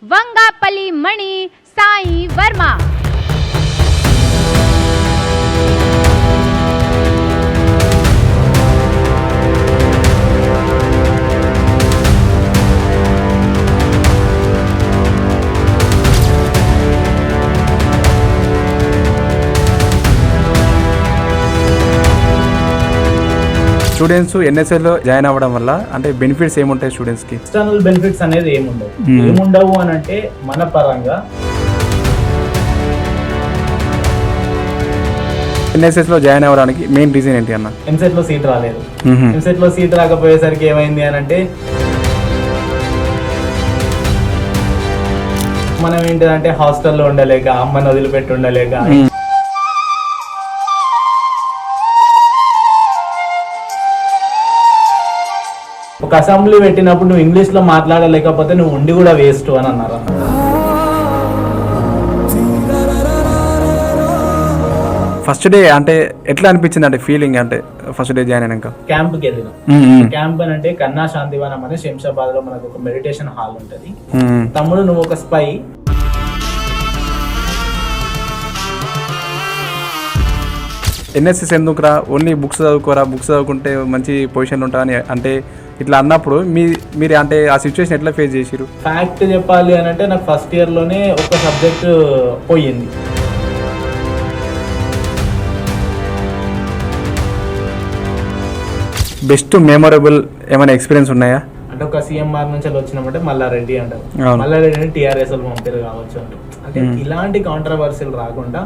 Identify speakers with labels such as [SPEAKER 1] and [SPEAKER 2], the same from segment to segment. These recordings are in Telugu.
[SPEAKER 1] వంగాపల్లి మణి సాయి వర్మ.
[SPEAKER 2] స్టూడెంట్స్ ఎన్ఎస్ఏలో జాయిన్ అవ్వడం వల్ల అంటే బెనిఫిట్స్ ఏముంటాయి స్టూడెంట్స్కి?
[SPEAKER 3] ఎక్స్టర్నల్ బెనిఫిట్స్ అనేది ఏముండవు అని అంటే మన పరంగా
[SPEAKER 2] ఎన్ఎస్ఎస్లో జాయిన్ అవ్వడానికి మెయిన్ రీజన్ ఏంటి అన్న?
[SPEAKER 3] ఎంసెట్ లో సీట్ రాలేదు. ఎంసెట్ లో సీట్ రాకపోయేసరికి ఏమైంది అని అంటే మనం ఏంటంటే హాస్టల్లో ఉండలేక, అమ్మని వదిలిపెట్టి ఉండలేక, ఒక అసెంబ్లీ పెట్టినప్పుడు నువ్వు ఇంగ్లీష్ లో మాట్లాడలేకపోతే నువ్వు ఉండి కూడా వేస్ట్ అని అన్నారు.
[SPEAKER 2] ఫస్ట్ డే అంటే ఎట్లా అనిపించింది అంటే ఫీలింగ్ అంటే ఫస్ట్ డే జాయిన్ అయినాక?
[SPEAKER 3] క్యాంప్కి వెళ్ళినాం. క్యాంప్ అని అంటే కన్నా శాంతివనం అని శంషాబాద్ లో మనకు ఒక మెడిటేషన్ హాల్ ఉంటది. తమ్ముడు నువ్వు ఒక స్పై.
[SPEAKER 2] ఎన్ఎస్ఎస్ ఎందుకురా, ఓన్లీ బుక్స్ చదువుకోరా, బుక్స్ చదువుకుంటే మంచి పొజిషన్ ఉంటా అని అంటే ఇట్లా అన్నప్పుడు మీరు అంటే ఆ సిచ్యువేషన్ ఎట్లా ఫేస్ చేసిరు?
[SPEAKER 3] ఫ్యాక్ట్ చెప్పాలి అని అంటే నాకు ఫస్ట్ ఇయర్ లోనే ఒక సబ్జెక్ట్ పోయింది.
[SPEAKER 2] బెస్ట్ మెమొరబుల్ ఏమైనా ఎక్స్పీరియన్స్ ఉన్నాయా?
[SPEAKER 3] అంటే ఒక సిఎంఆర్ నుంచి వచ్చినామంటే మల్లారెడ్డి అంటారు. మల్లారెడ్డిని టీఆర్ఎస్ పంపారు కావచ్చు అంటారు. అంటే ఇలాంటి కాంట్రవర్సీలు రాకుండా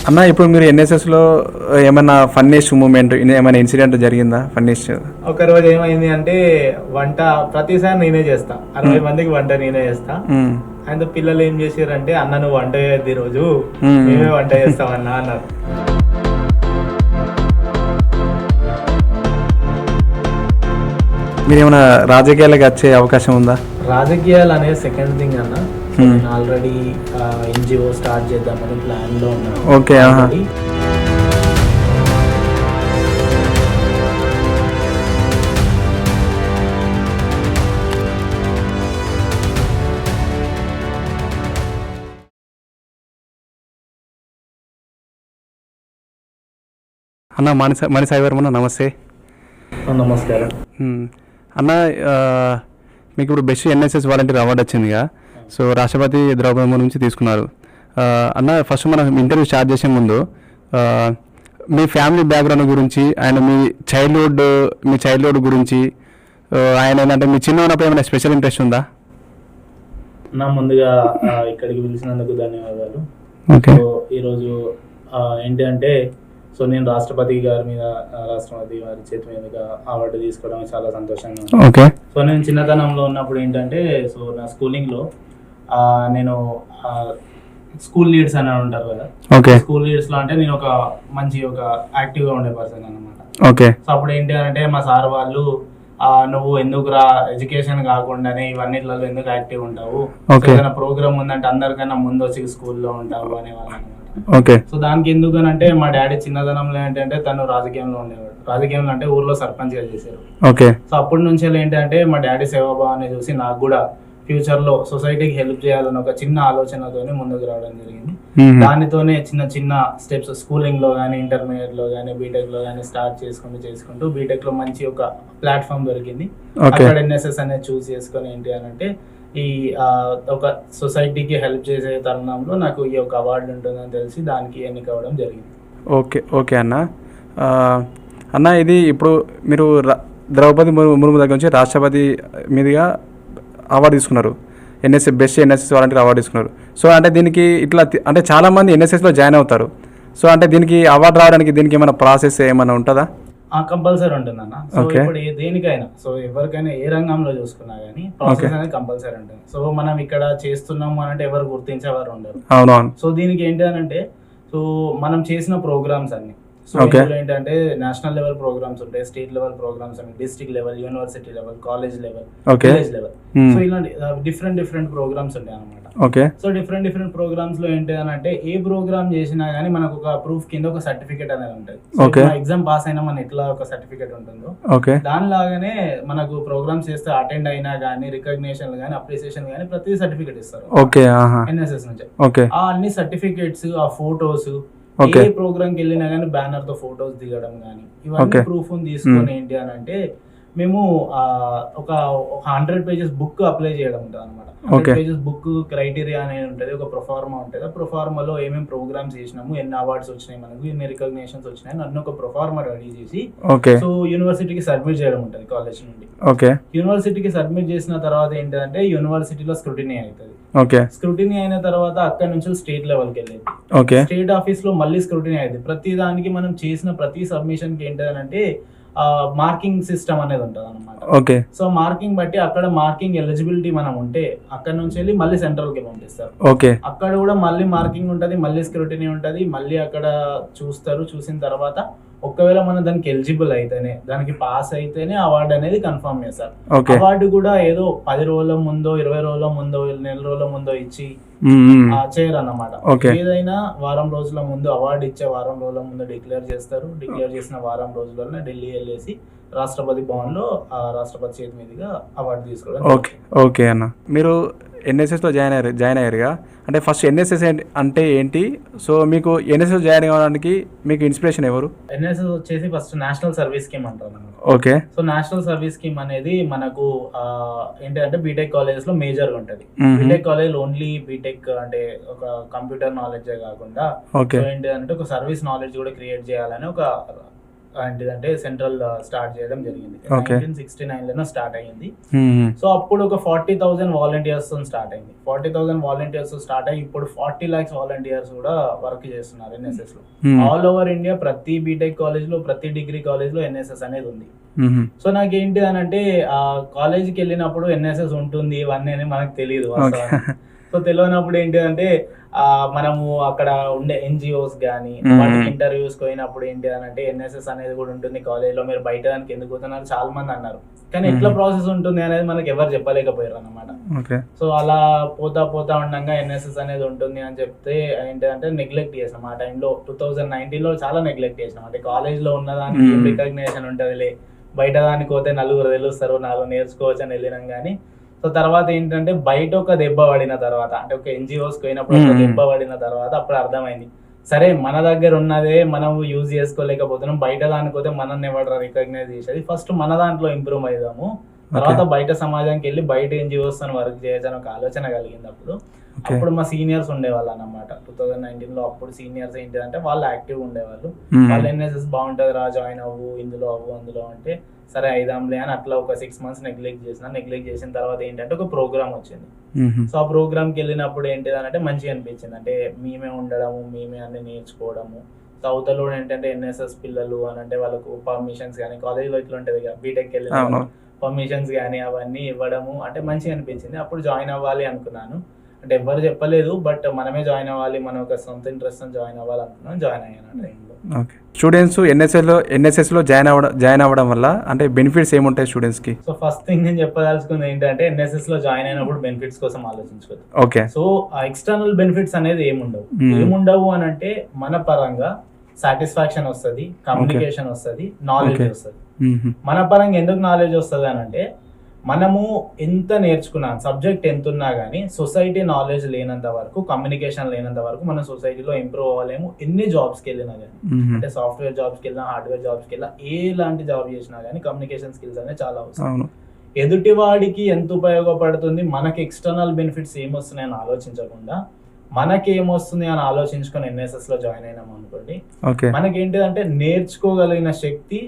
[SPEAKER 2] అన్న ఇప్పుడు మీరు ఎన్ఎస్ఎస్లో ఏమైనా ఫన్నెస్ట్ మూమెంట్ ఏమైనా ఇన్సిడెంట్ జరిగిందా? ఫన్నెస్ట్
[SPEAKER 3] ఒక రోజు ఏమైంది అంటే వంట ప్రతిసారి నేనే చేస్తా, 60 మందికి వంట నేనే చేస్తా. ఆయన పిల్లలు ఏం చేసారంటే అన్న నువ్వు వంట చేయద్దు ఈ రోజు, మేమే వంట చేస్తామన్నా అన్నారు.
[SPEAKER 2] మీరు ఏమైనా రాజకీయాలకు వచ్చే అవకాశం ఉందా?
[SPEAKER 3] రాజకీయాలు అనేది సెకండ్ థింగ్ అన్న. నేను ఆల్రెడీ ఎన్జిఓ స్టార్ట్ చేద్దామని ప్లాన్ లో ఉన్నాను.
[SPEAKER 2] ఓకే. అన్న మణి సాయి వర్మ, నమస్తే.
[SPEAKER 3] నమస్కారం
[SPEAKER 2] అన్న. మీకు ఇప్పుడు బెస్ట్ ఎన్ఎస్ఎస్ వాలంటీర్ అవార్డు వచ్చిందిగా, సో రాష్ట్రపతి ద్రౌపది ముర్ము నుంచి తీసుకున్నారు అన్న. ఫస్ట్ మనం ఇంటర్వ్యూ స్టార్ట్ చేసే ముందు మీ ఫ్యామిలీ బ్యాక్గ్రౌండ్ గురించి అండ్ మీ చైల్డ్హుడ్ గురించి ఆయన ఏంటంటే మీ చిన్న ఉన్నప్పుడు ఏమైనా స్పెషల్ ఇంట్రెస్ట్ ఉందా?
[SPEAKER 3] నా ముందుగా ఇక్కడికి పిలిచినందుకు ధన్యవాదాలు.
[SPEAKER 2] ఓకే.
[SPEAKER 3] ఈరోజు ఏంటి అంటే సో నేను రాష్ట్రపతి గారి చేతి మీదుగా అవార్డు తీసుకోవడం చాలా సంతోషంగా ఉంది.
[SPEAKER 2] ఓకే.
[SPEAKER 3] సో నేను చిన్నతనంలో ఉన్నప్పుడు ఏంటంటే సో నా స్కూలింగ్లో నేను స్కూల్ లీడ్స్ అని ఉంటారు కదా.
[SPEAKER 2] ఓకే.
[SPEAKER 3] స్కూల్ లీడ్స్ లో అంటే నేను ఒక యాక్టివ్గా ఉండే పర్సన్ అనమాట.
[SPEAKER 2] ఓకే.
[SPEAKER 3] సో అప్పుడు ఏంటి అంటే మా సార్ వాళ్ళు నువ్వు ఎందుకురా ఎడ్యుకేషన్ కాకుండానే ఇవన్నిట్లలో ఎందుకు యాక్టివ్ ఉంటావు, ఏదైనా ప్రోగ్రామ్ ఉందంటే అందరికన్నా ముందు వచ్చి స్కూల్లో ఉంటావు అనేవాళ్ళు అనమాట.
[SPEAKER 2] ఓకే.
[SPEAKER 3] సో దానికి ఎందుకనంటే మా డాడీ చిన్నదనంలో ఏంటంటే తను రాజకీయంలో ఉండేవాడు. రాజకీయంలో అంటే ఊర్లో సర్పంచ్ గా చేశారు.
[SPEAKER 2] ఓకే.
[SPEAKER 3] సో అప్పటి నుంచి ఏంటంటే మా డాడీ సేవాభావాన్ని చూసి నాకు కూడా ఫ్యూచర్ లో సొసైటీకి హెల్ప్ చేయాలని ఒక చిన్న ఆలోచనతోనే ముందుకు రావడం జరిగింది. దానితోనే చిన్న చిన్న స్టెప్స్ స్కూలింగ్ లో కానీ, ఇంటర్మీడియట్ లో కానీ, బీటెక్ లో కానీ స్టార్ట్ చేసుకుంటూ బీటెక్ లో మంచి ఒక ప్లాట్ఫామ్ దొరికింది. అక్కడ ఎన్ఎస్ఎస్ అనేది చూస్ చేసుకొని ఏంటి అని అంటే ఈ ఒక సొసైటీకి హెల్ప్ చేసే తరుణంలో నాకు ఈ ఒక అవార్డు ఉంటుందని తెలిసి దానికి ఎన్నిక అవ్వడం జరిగింది.
[SPEAKER 2] ఓకే. ఓకే అన్న. అన్న ఇది ఇప్పుడు మీరు ద్రౌపది ముర్ము దగ్గర నుంచి రాష్ట్రపతి మీదుగా అవార్డు తీసుకున్నారు, బెస్ట్ ఎన్ఎస్ఎస్ వాలంటీర్ అవార్డు తీసుకున్నారు. సో అంటే దీనికి ఇట్లా అంటే చాలామంది ఎన్ఎస్ఎస్లో జాయిన్ అవుతారు. సో అంటే దీనికి అవార్డు రావడానికి దీనికి ఏమైనా ప్రాసెస్ ఏమైనా ఉంటుందా?
[SPEAKER 3] కంపల్సరీ ఉంటుందన్న. సో ఇప్పుడు దేనికైనా సో ఎవరికైనా ఏ రంగంలో చూసుకున్నా కానీ ప్రాసెస్ అనేది కంపల్సరీ ఉంటుంది. సో మనం ఇక్కడ చేస్తున్నాము అని అంటే ఎవరు గుర్తించేవారు ఉండరు.
[SPEAKER 2] అవునవును.
[SPEAKER 3] సో దీనికి ఏంటి అని అంటే సో మనం చేసిన ప్రోగ్రామ్స్ అన్ని సో ఏంటంటే నేషనల్ లెవెల్ ప్రోగ్రామ్స్ ఉంటాయి, స్టేట్ లెవెల్ ప్రోగ్రామ్స్ ఉంటాయి, district level, university level, college level, village level. So ఇలాంటి డిఫరెంట్ ప్రోగ్రామ్స్ ఉంటాయి అనమాట.
[SPEAKER 2] ఓకే.
[SPEAKER 3] సో డిఫరెంట్ ప్రోగ్రామ్స్ లో ఏంటి అని అంటే ఏ ప్రోగ్రామ్ చేసినా గానీ మనకు ఒక ప్రూఫ్ కింద ఒక సర్టిఫికేట్ అనేది ఉంటుంది.
[SPEAKER 2] Okay.
[SPEAKER 3] ఎగ్జామ్ పాస్ అయినా మన ఎట్లా ఒక సర్టిఫికేట్ ఉంటుందో
[SPEAKER 2] ఓకే.
[SPEAKER 3] దానిలాగానే మనకు ప్రోగ్రామ్స్ చేస్తే అటెండ్ అయినా గానీ రికగ్నిషన్ గానీ అప్రిసియేషన్ గానీ ప్రతి సర్టిఫికేట్ ఇస్తారు
[SPEAKER 2] ఓకే. ఆహా.
[SPEAKER 3] ఎన్ఎస్ఎస్ నుంచి.
[SPEAKER 2] ఓకే.
[SPEAKER 3] ఆ అన్ని సర్టిఫికేట్స్, ఆ ఫోటోస్,
[SPEAKER 2] Okay.
[SPEAKER 3] ఏ ప్రోగ్రామ్ కి వెళ్ళినా గానీ బ్యానర్ తో ఫోటోస్ దిగడం గానీ ఇవన్నీ
[SPEAKER 2] Okay.
[SPEAKER 3] ప్రూఫ్ తీసుకొని ఏంటి అని అంటే మేము ఒక 100 pages బుక్ అప్లై చేయడం ఉంటుంది అనమాట. 100
[SPEAKER 2] Okay.
[SPEAKER 3] pages బుక్ క్రైటీరియా అనేది ఉంటుంది, ఒక ప్రొఫార్మా ఉంటుంది. ఆ ప్రొఫార్మాలో ఏమేమి ప్రోగ్రామ్స్ చేసినాము, ఎన్ని అవార్డ్స్ వచ్చినాయి, మనకు ఎన్ని రికగ్నేషన్స్ వచ్చినాయి అన్ని ఒక ప్రొఫార్మా రెడీ చేసి
[SPEAKER 2] ఓకే.
[SPEAKER 3] సో యూనివర్సిటీకి సబ్మిట్ చేయడం ఉంటుంది కాలేజ్ నుండి.
[SPEAKER 2] ఓకే.
[SPEAKER 3] యూనివర్సిటీకి సబ్మిట్ చేసిన తర్వాత ఏంటంటే యూనివర్సిటీలో స్క్రూటినీ అవుతుంది.
[SPEAKER 2] ఓకే.
[SPEAKER 3] స్క్రూటినీ అయిన తర్వాత అక్కడ నుంచి స్టేట్ లెవెల్కి వెళ్ళేది.
[SPEAKER 2] ఓకే.
[SPEAKER 3] స్టేట్ ఆఫీస్ లో మళ్ళీ స్క్రూటినీ అయింది. ప్రతి దానికి మనం చేసిన ప్రతి సబ్మిషన్ కి ఏంటంటే మార్కింగ్ సిస్టమ్ అనేది ఉంటుంది అనమాట.
[SPEAKER 2] ఓకే.
[SPEAKER 3] సో మార్కింగ్ బట్టి అక్కడ మార్కింగ్ ఎలిజిబిలిటీ మనం ఉంటే అక్కడ నుంచి వెళ్ళి మళ్ళీ సెంట్రల్ కి పంపిస్తారు.
[SPEAKER 2] ఓకే.
[SPEAKER 3] అక్కడ కూడా మళ్ళీ మార్కింగ్ ఉంటుంది, మళ్ళీ స్క్రూటినీ ఉంటుంది, మళ్ళీ అక్కడ చూస్తారు. చూసిన తర్వాత ఒకవేళ మనం దానికి ఎలిజిబుల్ అయితేనే, దానికి పాస్ అయితేనే అవార్డు అనేది కన్ఫర్మ్ చేస్తారు.
[SPEAKER 2] ఓకే.
[SPEAKER 3] అవార్డు కూడా ఏదో 10 రోజుల ముందో, 20 రోజుల ముందో, నెల రోజుల ముందో ఇచ్చి చేయరు అన్నమాట.
[SPEAKER 2] ఓకే.
[SPEAKER 3] ఏదైనా వారం రోజుల ముందు, అవార్డు ఇచ్చే వారం రోజుల ముందు డిక్లేర్ చేస్తారు. డిక్లేర్ చేసిన వారం రోజుల్లోనే ఢిల్లీ వెళ్ళేసి రాష్ట్రపతి భవన్ లో రాష్ట్రపతి చేతి మీదుగా అవార్డు తీసుకోవడం.
[SPEAKER 2] ఓకే. ఓకే అన్న, మీరు ఎన్ఎస్ఎస్లో జాయిన్ అయ్యారుగా, అంటే ఫస్ట్ ఎన్ఎస్ఎస్ అంటే ఏంటి? సో మీకు ఎన్ఎస్ఎస్ జాయిన్ అవ్వడానికి మీకు ఇన్స్పిరేషన్ ఎవరు?
[SPEAKER 3] ఎన్ఎస్ఎస్ వచ్చేసి ఫస్ట్ నేషనల్ సర్వీస్ స్కీమ్ అంటారు.
[SPEAKER 2] Okay.
[SPEAKER 3] So national service scheme అనేది మనకు ఏంటంటే బీటెక్ కాలేజెస్ లో మేజర్ గా ఉంటది. బీటెక్ కాలేజ్ ఓన్లీ బీటెక్ అంటే ఒక కంప్యూటర్ నాలెడ్జ్ కాకుండా ఏంటంటే ఒక సర్వీస్ నాలెడ్జ్ కూడా క్రియేట్ చేయాలని ఒక ఏంటిదంటే సెంట్రల్ స్టార్ట్ చేయడం జరిగింది. 1969 లోనే స్టార్ట్ అయ్యింది. సో అప్పుడు ఒక 40,000 వాలంటీర్స్ స్టార్ట్ అయింది. 40,000 వాలంటీర్స్ స్టార్ట్ అయ్యి ఇప్పుడు 40 lakhs వాలంటీర్స్ కూడా వర్క్ చేస్తున్నారు ఎన్ఎస్ఎస్ లో. ఆల్ ఓవర్ ఇండియా ప్రతి బీటెక్ కాలేజ్ లో, ప్రతి డిగ్రీ కాలేజ్ లో ఎన్ఎస్ఎస్ అనేది ఉంది. సో నాకేంటి అని అంటే కాలేజ్కి వెళ్ళినప్పుడు ఎన్ఎస్ఎస్ ఉంటుంది ఇవన్నీ అని మనకు తెలియదు. సో తెలియనప్పుడు ఏంటి అంటే మనము అక్కడ ఉండే ఎన్జిఓస్ కానీ వాటికి ఇంటర్వ్యూస్ పోయినప్పుడు ఏంటి అని అంటే ఎన్ఎస్ఎస్ అనేది కూడా ఉంటుంది కాలేజ్ లో, మీరు బయట దానికి ఎందుకు పోతున్నారు చాలా మంది అన్నారు. కానీ ఎట్లా ప్రాసెస్ ఉంటుంది అనేది మనకి ఎవరు చెప్పలేకపోయారు అన్నమాట. సో అలా పోతా ఉండగా ఎన్ఎస్ఎస్ అనేది ఉంటుంది అని చెప్తే ఏంటంటే నెగ్లెక్ట్ చేసినాం. ఆ టైంలో 2019 లో చాలా నెగ్లెక్ట్ చేసినాం. అంటే కాలేజ్ లో ఉన్నదానికి రికగ్నేషన్ ఉంటుందిలే, బయట దానికి పోతే నలుగురు తెలుస్తారు, 4 నేర్చుకోవచ్చు అని వెళ్ళినాం. కానీ సో తర్వాత ఏంటంటే బయట ఒక దెబ్బ పడిన తర్వాత, అంటే ఒక ఎన్జిఓస్ పోయినప్పుడు ఒక దెబ్బ పడిన తర్వాత అప్పుడు అర్థమైంది, సరే మన దగ్గర ఉన్నదే మనం యూజ్ చేసుకోలేకపోతున్నాం, బయట దానికి పోతే మనల్ని ఎవరు రికగ్నైజ్ చేసేది, ఫస్ట్ మన దాంట్లో ఇంప్రూవ్ అవుదాము, తర్వాత బయట సమాజానికి వెళ్ళి బయట ఎన్జిఓస్ తో వర్క్ చేయొచ్చని ఒక ఆలోచన కలిగింది. అప్పుడు మా సీనియర్స్ ఉండేవాళ్ళు అన్నమాట 2019 లో. అప్పుడు సీనియర్స్ ఏంటంటే వాళ్ళు యాక్టివ్ ఉండేవాళ్ళు. వాళ్ళు ఎన్ఎస్ఎస్ బాగుంటది రా, జాయిన్ అవ్వు, ఇందులో అవ్వు అందులో అంటే సరే అయిదాంలే అని అట్లా ఒక 6 months నెగ్లెక్ట్ చేసిన తర్వాత ఏంటంటే ఒక ప్రోగ్రామ్ వచ్చింది. సో ఆ ప్రోగ్రామ్కి వెళ్ళినప్పుడు ఏంటిదంటే మంచిగా అనిపించింది. అంటే మేమే ఉండడము, మేమే అన్ని నేర్చుకోవడము. సౌతలో ఏంటంటే ఎన్ఎస్ఎస్ పిల్లలు అని అంటే వాళ్ళకు పర్మిషన్స్ కానీ, కాలేజ్లో ఇట్లా ఉంటుంది కదా బీటెక్ వెళ్ళిన పర్మిషన్స్ కానీ అవన్నీ ఇవ్వడము అంటే మంచిగా అనిపించింది. అప్పుడు జాయిన్ అవ్వాలి అనుకున్నాను. అంటే ఎవరు చెప్పలేదు, బట్ మనమే జాయిన్ అవ్వాలి, మన ఒక సొంత ఇంట్రెస్ట్ జాయిన్ అవ్వాలనుకున్నాను. జాయిన్ అయ్యాను ఆ టైంలో.
[SPEAKER 2] స్టూడెంట్స్ ఎన్ఎస్ఎస్ లో జాయిన్ అవ్వడం వల్ల అంటే బెనిఫిట్స్ ఏముంటాయి స్టూడెంట్స్ కి?
[SPEAKER 3] సో ఫస్ట్ థింగ్ నేను చెప్పదలుచుకుంది ఏంటంటే ఎన్ఎస్ఎస్ లో జాయిన్ అయినప్పుడు బెనిఫిట్స్ కోసం ఆలోచించుకోవచ్చు.
[SPEAKER 2] ఓకే.
[SPEAKER 3] సో ఎక్స్టర్నల్ బెనిఫిట్స్ అనేది ఏముండవు అని అంటే మన పరంగా సాటిస్ఫాక్షన్ వస్తుంది, కమ్యూనికేషన్ వస్తుంది, నాలెడ్జ్ వస్తుంది. మన పరంగా ఎందుకు నాలెడ్జ్ వస్తుంది అని అంటే మనము ఎంత నేర్చుకున్నాం, సబ్జెక్ట్ ఎంత ఉన్నా కానీ సొసైటీ నాలెడ్జ్ లేనంత వరకు, కమ్యూనికేషన్ లేనంత వరకు మన సొసైటీలో ఇంప్రూవ్ అవ్వలేము. ఎన్ని జాబ్స్కి వెళ్ళినా కానీ, అంటే సాఫ్ట్వేర్ జాబ్స్కి వెళ్ళినా, హార్డ్వేర్ జాబ్స్కి వెళ్ళినా, ఎలాంటి జాబ్ చేసినా కానీ కమ్యూనికేషన్ స్కిల్స్ అనేది చాలా అవసరం. ఎదుటి వాడికి ఎంత ఉపయోగపడుతుంది, మనకి ఎక్స్టర్నల్ బెనిఫిట్స్ ఏమొస్తున్నాయని ఆలోచించకుండా మనకి ఏమొస్తుంది అని ఆలోచించుకొని ఎన్ఎస్ఎస్ లో జాయిన్ అయినాం అనుకోండి, మనకి ఏంటిదంటే నేర్చుకోగలిగిన శక్తి,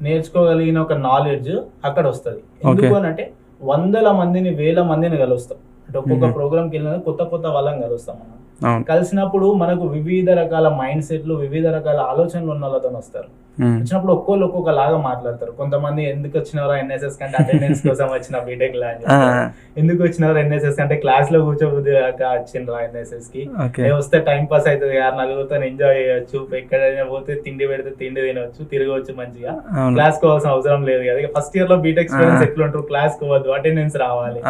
[SPEAKER 3] నేర్చుకోగలిగిన ఒక నాలెడ్జ్ అక్కడ వస్తుంది. ఎందుకు అని అంటే 100 మందిని 1000 మందిని కలుస్తాం. అంటే ఒక్కొక్క ప్రోగ్రామ్కి వెళ్ళిన కొత్త వాళ్ళని కలుస్తాం మనం.
[SPEAKER 2] అవును.
[SPEAKER 3] కలిసినప్పుడు మనకు వివిధ రకాల మైండ్ సెట్లు, వివిధ రకాల ఆలోచనలు ఉన్న వాళ్ళతో వస్తారు. వచ్చినప్పుడు ఒక్కోళ్ళు ఒక్కొక్క లాగా మాట్లాడతారు. కొంతమంది ఎందుకు వచ్చినవరా ఎన్ఎస్ఎస్ కంటే అటెండెన్స్ కోసం వచ్చిన బీటెక్ లా అని చెప్తారు. ఎందుకు వచ్చినవరా ఎన్ఎస్ఎస్ అంటే క్లాస్ లో కూర్చోబుద్ది వచ్చిండ్రా ఎన్ఎస్ఎస్ కి, వస్తే టైం పాస్ అవుతుంది, నలుగురితో ఎంజాయ్ చేయొచ్చు, ఎక్కడైనా పోతే తిండి పెడితే తిండి తినవచ్చు, తిరగవచ్చు మంచిగా, క్లాస్ కోవాల్సిన అవసరం లేదు కదా. ఫస్ట్ ఇయర్ లో బీటెక్ స్టూడెంట్స్ ఎట్లుంటారు, క్లాస్ కోవద్దు, అటెండెన్స్ రావాలి,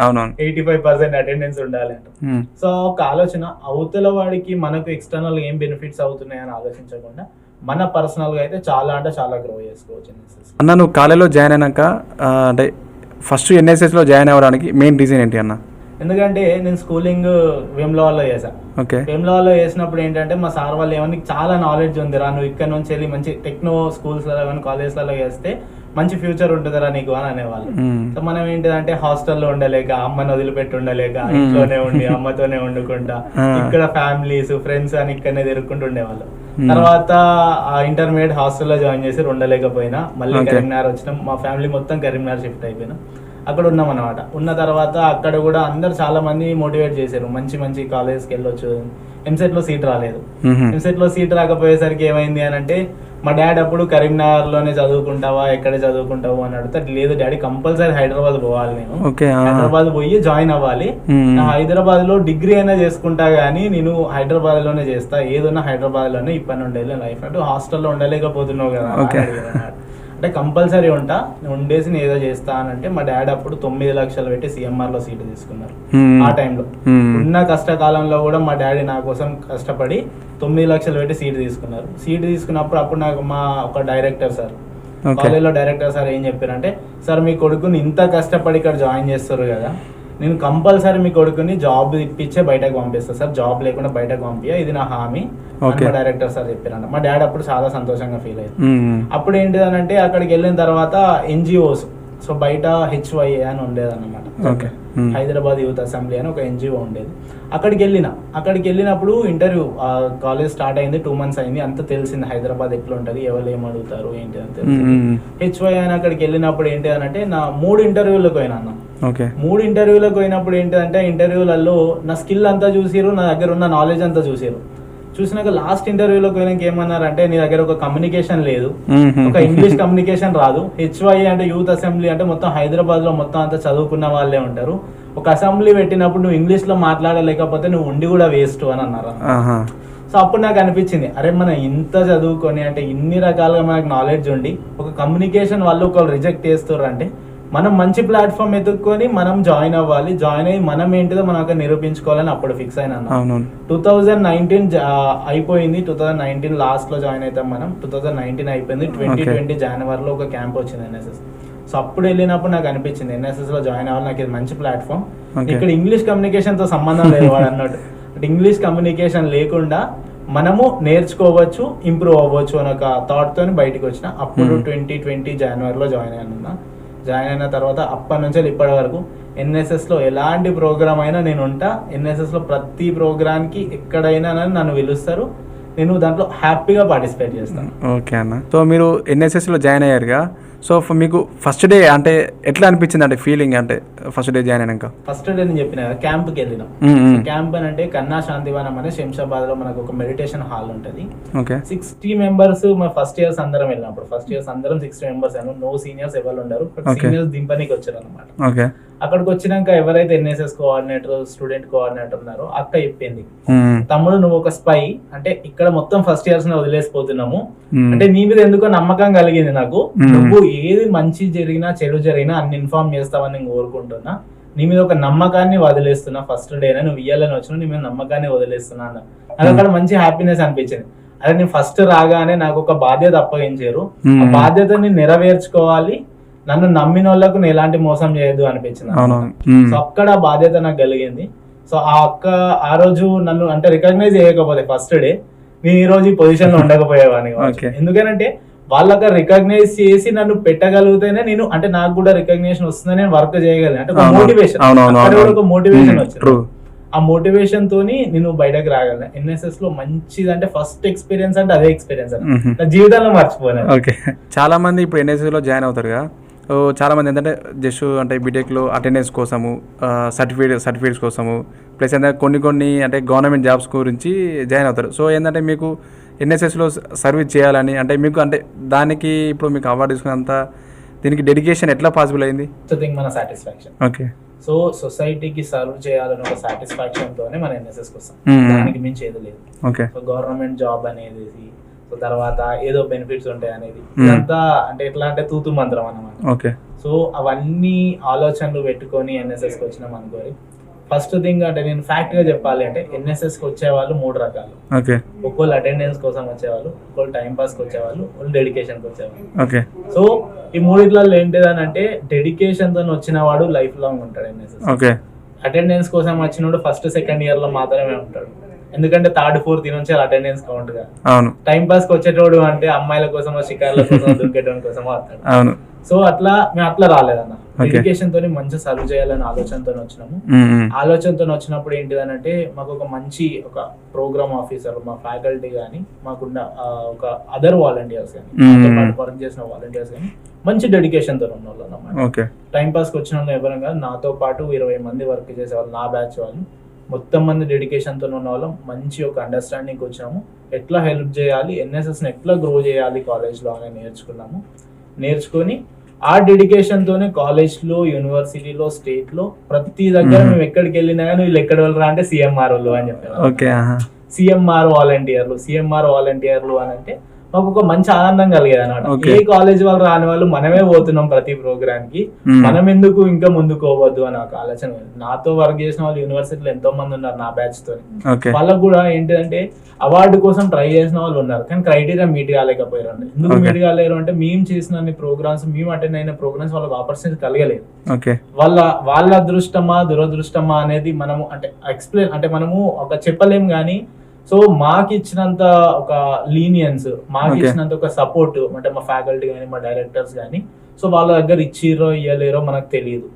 [SPEAKER 3] 85% అటెండెన్స్ ఉండాలి అంట. సో ఒక ఆలోచన, అవతల వాడికి మనకు ఎక్స్టర్నల్ ఏం బెనిఫిట్స్ అవుతున్నాయి అని ఆలోచించకుండా మన పర్సనల్ గా అయితే చాలా అంటే చాలా గ్రో చేసుకోవచ్చు ఎన్ఎస్ఎస్.
[SPEAKER 2] అన్న నువ్వు కాలేజ్లో జాయిన్ అయినాక అంటే ఫస్ట్ ఎన్ఎస్ఎస్ లో జాయిన్ అవ్వడానికి మెయిన్ రీజన్ ఏంటి అన్న?
[SPEAKER 3] ఎందుకంటే నేను స్కూలింగ్ వేములవాడలో చేశాను. వేములవాడలో చేసినప్పుడు ఏంటంటే మా సార్ వాళ్ళు ఏమన్నా చాలా నాలెడ్జ్ ఉందిరా, నువ్వు ఇక్కడ నుంచి వెళ్ళి మంచి టెక్నో స్కూల్స్లలో కానీ కాలేజ్లలో చేస్తే మంచి ఫ్యూచర్ ఉంటుందిరా నీకు అని అనేవాళ్ళు. సో మనం ఏంటిదంటే హాస్టల్లో ఉండలేక, అమ్మని వదిలిపెట్టి ఉండలేక, ఇంట్లోనే ఉండి అమ్మతోనే వండుకుంటా, ఇక్కడ ఫ్యామిలీస్ ఫ్రెండ్స్ అని ఇక్కడనే తిరుగుకుంటూ ఉండేవాళ్ళు. తర్వాత ఇంటర్మీడియట్ హాస్టల్లో జాయిన్ చేసి ఉండలేకపోయినా మళ్ళీ కరీంనగర్ వచ్చినాం. మా ఫ్యామిలీ మొత్తం కరీంనగర్ షిఫ్ట్ అయిపోయినా, అక్కడ ఉన్నాం అనమాట. ఉన్న తర్వాత అక్కడ కూడా అందరు చాలా మంది మోటివేట్ చేశారు, మంచి మంచి కాలేజ్కి వెళ్ళొచ్చు. ఎంసెట్ లో సీట్ రాలేదు. ఎంసెట్ లో సీట్ రాకపోయేసరికి ఏమైంది అని అంటే, మా డాడీ అప్పుడు కరీంనగర్ లోనే చదువుకుంటావా, ఎక్కడ చదువుకుంటావు అని అడిగితే, లేదు డాడీ కంపల్సరీ హైదరాబాద్ పోవాలి, నేను హైదరాబాద్ పోయి జాయిన్ అవ్వాలి, హైదరాబాద్ లో డిగ్రీ అయినా చేసుకుంటా గానీ నేను హైదరాబాద్ లోనే చేస్తా, ఏదన్నా హైదరాబాద్ లోనే ఇప్పటి నుండి లైఫ్ అంటే హాస్టల్లో ఉండలేకపోతున్నావు కదా అంటే కంపల్సరీ ఉంటా, ఉండేసి నేను ఏదో చేస్తా అని అంటే, మా డాడీ అప్పుడు 9 లక్షలు పెట్టి సిఎంఆర్ లో సీటు తీసుకున్నారు. ఆ టైంలో ఉన్న కష్టకాలంలో కూడా మా డాడీ నా కోసం కష్టపడి 9 లక్షలు పెట్టి సీటు తీసుకున్నారు. సీటు తీసుకున్నప్పుడు అప్పుడు నాకు మా ఒక డైరెక్టర్ సార్, కాలేజ్లో డైరెక్టర్ సార్ ఏం చెప్పారంటే, సార్ మీ కొడుకుని ఇంత కష్టపడి ఇక్కడ జాయిన్ చేస్తారు కదా, నేను కంపల్సరీ మీ కొడుకుని జాబ్ ఇప్పించే బయటకు పంపిస్తా సార్, జాబ్ లేకుండా బయటకు పంపియా, ఇది నా హామీ మా డైరెక్టర్ సార్ చెప్పారంట. మా డాడీ అప్పుడు చాలా సంతోషంగా ఫీల్ అయ్యింది. అప్పుడు ఏంటిదనంటే అక్కడికి వెళ్ళిన తర్వాత ఎన్జిఓస్, సో బయట HYA అని ఉండేది అనమాట, హైదరాబాద్ యూత్ అసెంబ్లీ అని ఒక ఎన్జిఓ ఉండేది. అక్కడికి వెళ్ళినప్పుడు ఇంటర్వ్యూ, కాలేజ్ స్టార్ట్ అయింది, 2 months అయింది, అంత తెలిసింది హైదరాబాద్ ఎట్లా ఉంటుంది, ఎవరు ఏం అడుగుతారు ఏంటి అని తెలిసింది. HYA అని అక్కడికి వెళ్ళినప్పుడు ఏంటి అని అంటే, నా 3 ఇంటర్వ్యూలకు పోయినా అన్న. 3 ఇంటర్వ్యూలకు పోయినప్పుడు ఏంటంటే, ఇంటర్వ్యూలలో నా స్కిల్ అంతా చూసిరు, నా దగ్గర ఉన్న నాలెడ్జ్ అంతా చూసినాక లాస్ట్ ఇంటర్వ్యూలోకి పోయినాక ఏమన్నారంటే, నీ దగ్గర ఒక కమ్యూనికేషన్ లేదు, ఒక ఇంగ్లీష్ కమ్యూనికేషన్ రాదు. HYA అంటే యూత్ అసెంబ్లీ అంటే మొత్తం హైదరాబాద్ లో మొత్తం అంతా చదువుకున్న వాళ్ళే ఉంటారు, ఒక అసెంబ్లీ పెట్టినప్పుడు నువ్వు ఇంగ్లీష్ లో మాట్లాడలేకపోతే నువ్వు ఉండి కూడా వేస్ట్ అని అన్నారు. సో అప్పుడు నాకు అనిపించింది, అరే మనం ఇంత చదువుకొని అంటే ఇన్ని రకాలుగా మనకు నాలెడ్జ్ ఉండి ఒక కమ్యూనికేషన్ వాళ్ళు ఒకళ్ళు రిజెక్ట్ చేస్తారు అంటే, మనం మంచి ప్లాట్ఫామ్ ఎత్తుక్కొని మనం జాయిన్ అవ్వాలి, జాయిన్ అయ్యి మనం ఏంటిదో మనం అక్కడ నిరూపించుకోవాలని అప్పుడు ఫిక్స్ అయినా. 2019 అయిపోయింది, 2019 లాస్ట్ లో జాయిన్ అవుతాం మనం, 2019 అయిపోయింది, 2020 జనవరిలో ఒక క్యాంప్ వచ్చింది ఎన్ఎస్ఎస్. సో అప్పుడు వెళ్ళినప్పుడు నాకు అనిపించింది ఎన్ఎస్ఎస్ లో జాయిన్ అవ్వాలి, నాకు ఇది మంచి ప్లాట్ఫామ్, ఇక్కడ ఇంగ్లీష్ కమ్యూనికేషన్ తో సంబంధం లేదు వాడు అన్నట్టు, ఇంగ్లీష్ కమ్యూనికేషన్ లేకుండా మనము నేర్చుకోవచ్చు, ఇంప్రూవ్ అవ్వచ్చు అని ఒక థాట్ తోని బయటకు వచ్చిన. అప్పుడు 2020 జనవరిలో జాయిన్ అయ్యాను. జాయిన్ అయిన తర్వాత అప్పటి నుంచి ఇప్పటి వరకు ఎన్ఎస్ఎస్ లో ఎలాంటి ప్రోగ్రామ్ అయినా నేను ఉంటా, ఎన్ఎస్ఎస్ లో ప్రతి ప్రోగ్రామ్ కి ఎక్కడైనా నన్ను పిలుస్తారు, నేను దాంట్లో హ్యాపీగా పార్టిసిపేట్ చేస్తాను.
[SPEAKER 2] ఓకే అన్న, సో మీరు ఎన్ఎస్ఎస్ లో జాయిన్ అయ్యారుగా, సో మీకు ఫస్ట్ డే అంటే ఎట్లా అనిపించింది అంటే ఫీలింగ్, అంటే ఫస్ట్ డే జాయిన్ అయినాక?
[SPEAKER 3] ఫస్ట్ డే నేను చెప్పిన క్యాంప్కి వెళ్ళినాం. క్యాంప్ అని అంటే కన్నా శాంతివనం అనే శంషాబాద్ లో మనకు ఒక మెడిటేషన్ హాల్ ఉంటుంది. 60 members మా ఫస్ట్ ఇయర్స్ అందరం వెళ్ళినప్పుడు, ఫస్ట్ ఇయర్స్ అందరం 60 members అయినా, నో సీనియర్స్ ఎవరు ఉండరు, సీనియర్స్ దింపనికి వచ్చారు అనమాట. అక్కడికి వచ్చినాక ఎవరైతే ఎన్ఎస్ఎస్ కోఆర్డినేటర్, స్టూడెంట్ కోఆర్డినేటర్ ఉన్నారో అక్క చెప్పింది, తమ్ముడు నువ్వు ఒక స్పై, అంటే ఇక్కడ మొత్తం ఫస్ట్ ఇయర్స్ వదిలేసిపోతున్నాము, అంటే నీ మీద ఎందుకో నమ్మకం కలిగింది నాకు, నువ్వు ఏది మంచి జరిగినా చెడు జరిగినా అన్ని ఇన్ఫార్మ్ చేస్తావని నేను కోరుకుంటున్నా, నీ మీద ఒక నమ్మకాన్ని వదిలేస్తున్నా, ఫస్ట్ డేనే నువ్వు ఇయ్యాలని వచ్చిన నీ మీద నమ్మకాన్ని వదిలేస్తున్నా అన్న. నాకు అక్కడ మంచి హ్యాపీనెస్ అనిపించింది. అదే నేను ఫస్ట్ రాగానే నాకు ఒక బాధ్యత అప్పగించారు, ఆ బాధ్యతని నెరవేర్చుకోవాలి, నన్ను నమ్మిన వాళ్ళకు నేను ఎలాంటి మోసం చేయొద్దు అనిపించింది. సో అక్కడ బాధ్యత నాకు కలిగింది. సో ఆ అక్క ఆ రోజు నన్ను అంటే రికగ్నైజ్ చేయకపోతే ఫస్ట్ డే నేను ఈ రోజు ఈ పొజిషన్ లో ఉండకపోయేవాడిని. ఎందుకంటే వాళ్ళక రికగ్నైజ్ చేసి నన్ను పెట్టగలిగితేనే నేను అంటే నాకు కూడా రికగ్నిషన్ వస్తుందని నేను వర్క్ చేయగలను, అంటే ఒక మోటివేషన్ వచ్చింది. ఆ మోటివేషన్ తోని నేను బయటకు రాగలను. ఎన్ఎస్ఎస్ లో మంచిది అంటే ఫస్ట్ ఎక్స్పీరియన్స్ అంటే అదే ఎక్స్పీరియన్స్ నా జీవితంలో మర్చిపోయాను.
[SPEAKER 2] ఓకే, చాలా మంది ఇప్పుడు ఎన్ఎస్ఎస్ లో జాయిన్ అవుతారుగా, చాలా మంది ఏంటంటే జస్ట్ అంటే బీటెక్ లో అటెండెన్స్ కోసము, సర్టిఫికేట్స్ కోసము, ప్లస్ ఏంటంటే కొన్ని అంటే గవర్నమెంట్ జాబ్స్ గురించి జాయిన్ అవుతారు. సో ఏంటంటే మీకు ఎన్ఎస్ఎస్లో సర్వీస్ చేయాలని అంటే మీకు అంటే దానికి ఇప్పుడు మీకు అవార్డు తీసుకున్నంత దీనికి డెడికేషన్ ఎట్లా పాసిబుల్ అయింది?
[SPEAKER 3] మన సాటిస్ఫాక్షన్.
[SPEAKER 2] ఓకే.
[SPEAKER 3] సో సొసైటీకి సర్వ్ చేయాలని ఒక సాటిస్ఫాక్షన్ తోనే మన ఎన్ఎస్ఎస్ కోసం, దానికి మించి ఏది లేదు.
[SPEAKER 2] ఓకే.
[SPEAKER 3] సో గవర్నమెంట్ జాబ్ అనేది, సో తర్వాత ఏదో బెనిఫిట్స్ ఉంటాయి అనేది, ఇదంతా అంటే ఎట్లా అంటే తూతు మంత్రం అన్నమాట.
[SPEAKER 2] ఓకే.
[SPEAKER 3] సో అవన్నీ ఆలోచనలు పెట్టుకొని ఎన్ఎస్ఎస్ కి వచ్చినాం అనుకోని, ఫస్ట్ థింగ్ అంటే నేను ఫ్యాక్ట్ గా చెప్పాలి అంటే ఎన్ఎస్ఎస్ కి వచ్చే వాళ్ళు 3 రకాలు.
[SPEAKER 2] ఓకే.
[SPEAKER 3] ఒక్కోళ్ళు అటెండెన్స్ కోసం వచ్చేవాళ్ళు, ఒక్కోళ్ళు టైం పాస్ కి వచ్చేవాళ్ళు, వాళ్ళు డెడికేషన్ కి వచ్చేవాళ్ళు.
[SPEAKER 2] ఓకే.
[SPEAKER 3] సో ఈ మూడిట్లలో ఏంటిదని అంటే డెడికేషన్ తో వచ్చిన వాడు లైఫ్ లాంగ్ ఉంటాడు ఎన్ఎస్ఎస్.
[SPEAKER 2] ఓకే.
[SPEAKER 3] అటెండెన్స్ కోసం వచ్చినోడు ఫస్ట్ సెకండ్ ఇయర్ లో మాత్రమే ఉంటాడు, ఎందుకంటే థర్డ్ ఫోర్త్ నుంచి అటెండెన్స్ కౌంట్ గా.
[SPEAKER 2] అవును.
[SPEAKER 3] టైం పాస్ కి వచ్చేటోడు అంటే అమ్మాయిల కోసం, షికార్ల కోసం, దుంకేటోడి కోసం వస్తాడు.
[SPEAKER 2] అవును.
[SPEAKER 3] సో అట్లా మేము అట్లా రాలేదన్న, డెడికేషన్ తోని మంచి సర్వ్ చేయాలని ఆలోచనతో వచ్చినాము. ఆలోచనతో వచ్చినప్పుడు ఏంటిదనంటే మాకు ఒక మంచి ఒక ప్రోగ్రామ్ ఆఫీసర్, మా ఫ్యాకల్టీ కానీ, మాకున్న ఒక అదర్ వాలంటీర్స్ కానీ, వర్క్ చేసిన వాలంటీర్స్ కానీ మంచి డెడికేషన్ తో ఉన్న వాళ్ళు అన్నమాట. టైం పాస్ కి వచ్చిన వాళ్ళు ఎవరైనా కాదు, నాతో పాటు 20 మంది వర్క్ చేసేవాళ్ళు, నా బ్యాచ్ వాళ్ళు మొత్తం మంది డెడికేషన్ తో ఉన్న వాళ్ళం. మంచి ఒక అండర్స్టాండింగ్ వచ్చాము, ఎట్లా హెల్ప్ చేయాలి, ఎన్ఎస్ఎస్ ని ఎట్లా గ్రో చేయాలి కాలేజ్ లో అని నేర్చుకున్నాము. నేర్చుకొని ఆ డెడికేషన్ తోనే కాలేజ్ లో, యూనివర్సిటీలో, స్టేట్ లో ప్రతి దగ్గర మేము ఎక్కడికి వెళ్ళినా కానీ వీళ్ళు ఎక్కడ వెళ్ళరా అంటే సిఎంఆర్ వాళ్ళు అని చెప్పారు. సిఎంఆర్ వాలంటీర్లు అని అంటే మాకు ఒక మంచి ఆనందం కలిగేది అనమాట. ఏ కాలేజ్ వాళ్ళు రాని వాళ్ళు మనమే పోతున్నాం ప్రతి ప్రోగ్రామ్ కి, మనం ఎందుకు ఇంకా ముందుకు పోవద్దు అని ఒక ఆలోచన. నాతో వర్క్ చేసిన వాళ్ళు యూనివర్సిటీలో ఎంతో మంది ఉన్నారు నా బ్యాచ్ తో. వాళ్ళకు కూడా ఏంటిదంటే అవార్డు కోసం ట్రై చేసిన వాళ్ళు ఉన్నారు, కానీ క్రైటీరియా మీట్ కాలేకపోయారు. ఎందుకు మీట్ కాలేరు అంటే మేము చేసిన ప్రోగ్రామ్స్, మేము అటెండ్ అయిన ప్రోగ్రామ్స్ వాళ్ళకి ఆపర్చునిటీ కలగలేదు. వాళ్ళ అదృష్టమా దురదృష్టమా అనేది మనము అంటే ఎక్స్ప్లెయిన్ అంటే మనము ఒక చెప్పలేం. కానీ సో మాకు ఇచ్చినంత ఒక లీనియన్స్, మాకు ఇచ్చినంత ఒక సపోర్ట్ అంటే మా ఫ్యాకల్టీ కానీ, మా డైరెక్టర్స్ కానీ, సో వాళ్ళ దగ్గర ఇచ్చిరో ఇయ్యలేరో మనకు తెలియదు.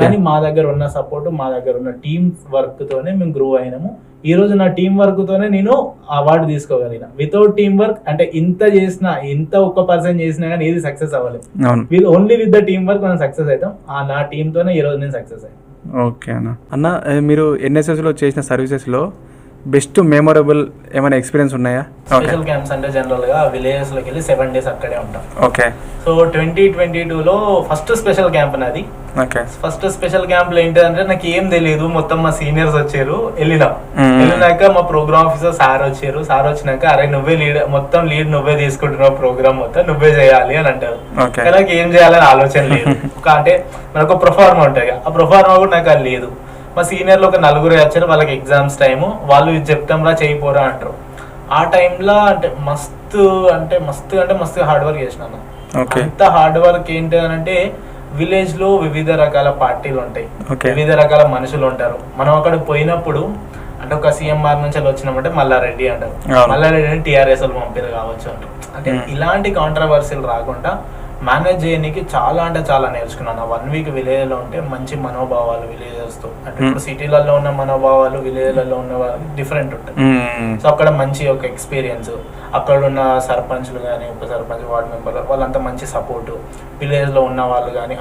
[SPEAKER 3] కానీ మా దగ్గర ఉన్న సపోర్ట్, మా దగ్గర ఉన్న టీమ్ వర్క్ తోనే మేము గ్రో అయినాము. ఈ రోజు నా టీం వర్క్ తోనే నేను అవార్డు తీసుకోగలిగిన. వితౌట్ టీం వర్క్ అంటే ఇంత చేసినా, ఇంత ఒక్క పర్సన్ చేసినా కానీ ఏది సక్సెస్ అవ్వలేదు. Only with the team work మనం సక్సెస్ అవుతాం. నా టీమ్ తోనే ఈ రోజు నేను సక్సెస్ అయ్యాను.
[SPEAKER 2] ఓకే అన్న, మీరు ఎన్ఎస్ఎస్ లో చేసిన సర్వీసెస్ లో బెస్ట్ మెమొరబుల్ ఏమైనా ఎక్స్పీరియన్స్ ఉన్నాయా?
[SPEAKER 3] స్పెషల్ క్యాంప్స్ అంటే జనరల్ గా విలేజెస్ లోకి వెళ్ళి 7 days అక్కడే ఉంటాం.
[SPEAKER 2] ఓకే.
[SPEAKER 3] సో 2022లో ఫస్ట్ స్పెషల్ క్యాంప్ నాది.
[SPEAKER 2] ఓకే.
[SPEAKER 3] ఫస్ట్ స్పెషల్ క్యాంప్ లో ఏంటంటే నాకు ఏం తెలియదు, మొత్తం మా సీనియర్స్ వచ్చారు, వెళ్ళినాక మా ప్రోగ్రామ్ ఆఫీసర్ సార్ వచ్చారు. సార్ వచ్చినాక అరే నువ్వే మొత్తం లీడ్ నువ్వే తీసుకుంటున్నావు, ప్రోగ్రామ్ మొత్తం నువ్వే చేయాలి అని అంటారు. నాకు ఏం చేయాలని ఆలోచన లేదు. అంటే మనకు ప్రొఫార్మా ఉంటాయి, ఆ ప్రొఫార్మా కూడా నాకు అది లేదు. మా సీనియర్లు ఒక 4 వచ్చారు, వాళ్ళకి ఎగ్జామ్స్ టైము, వాళ్ళు ఇది చెప్తాంరా చేయిపోరా అంటారు. ఆ టైంలో అంటే మస్తు హార్డ్ వర్క్ చేసినాను. అంత హార్డ్ వర్క్ ఏంటి అని అంటే విలేజ్ లో వివిధ రకాల పార్టీలు ఉంటాయి, వివిధ రకాల మనుషులు ఉంటారు. మనం అక్కడ పోయినప్పుడు అంటే ఒక సీఎంఆర్ నుంచి వచ్చినామంటే మల్లారెడ్డి అంటారు, మల్లారెడ్డి టీఆర్ఎస్ వాళ్ళు పంపిరు కావచ్చు అంటారు. అంటే ఇలాంటి కాంట్రవర్సీలు రాకుండా మేనేజ్ చేయడానికి చాలా అంటే చాలా నేర్చుకున్నాను. 1 week విలేజ్ లో ఉంటే మంచి మనోభావాలు విలేజెస్ తో, అంటే ఇప్పుడు సిటీలలో ఉన్న మనోభావాలు విలేజ్లలో ఉన్న వాళ్ళు డిఫరెంట్ ఉంటాయి. సో అక్కడ మంచి ఒక ఎక్స్పీరియన్స్, అక్కడ ఉన్న సర్పంచ్లు కానీ, ఉప సర్పంచ్, వార్డ్ మెంబర్లు వాళ్ళంతా మంచి సపోర్ట్, విలేజ్ లో ఉన్న వాళ్ళు కానీ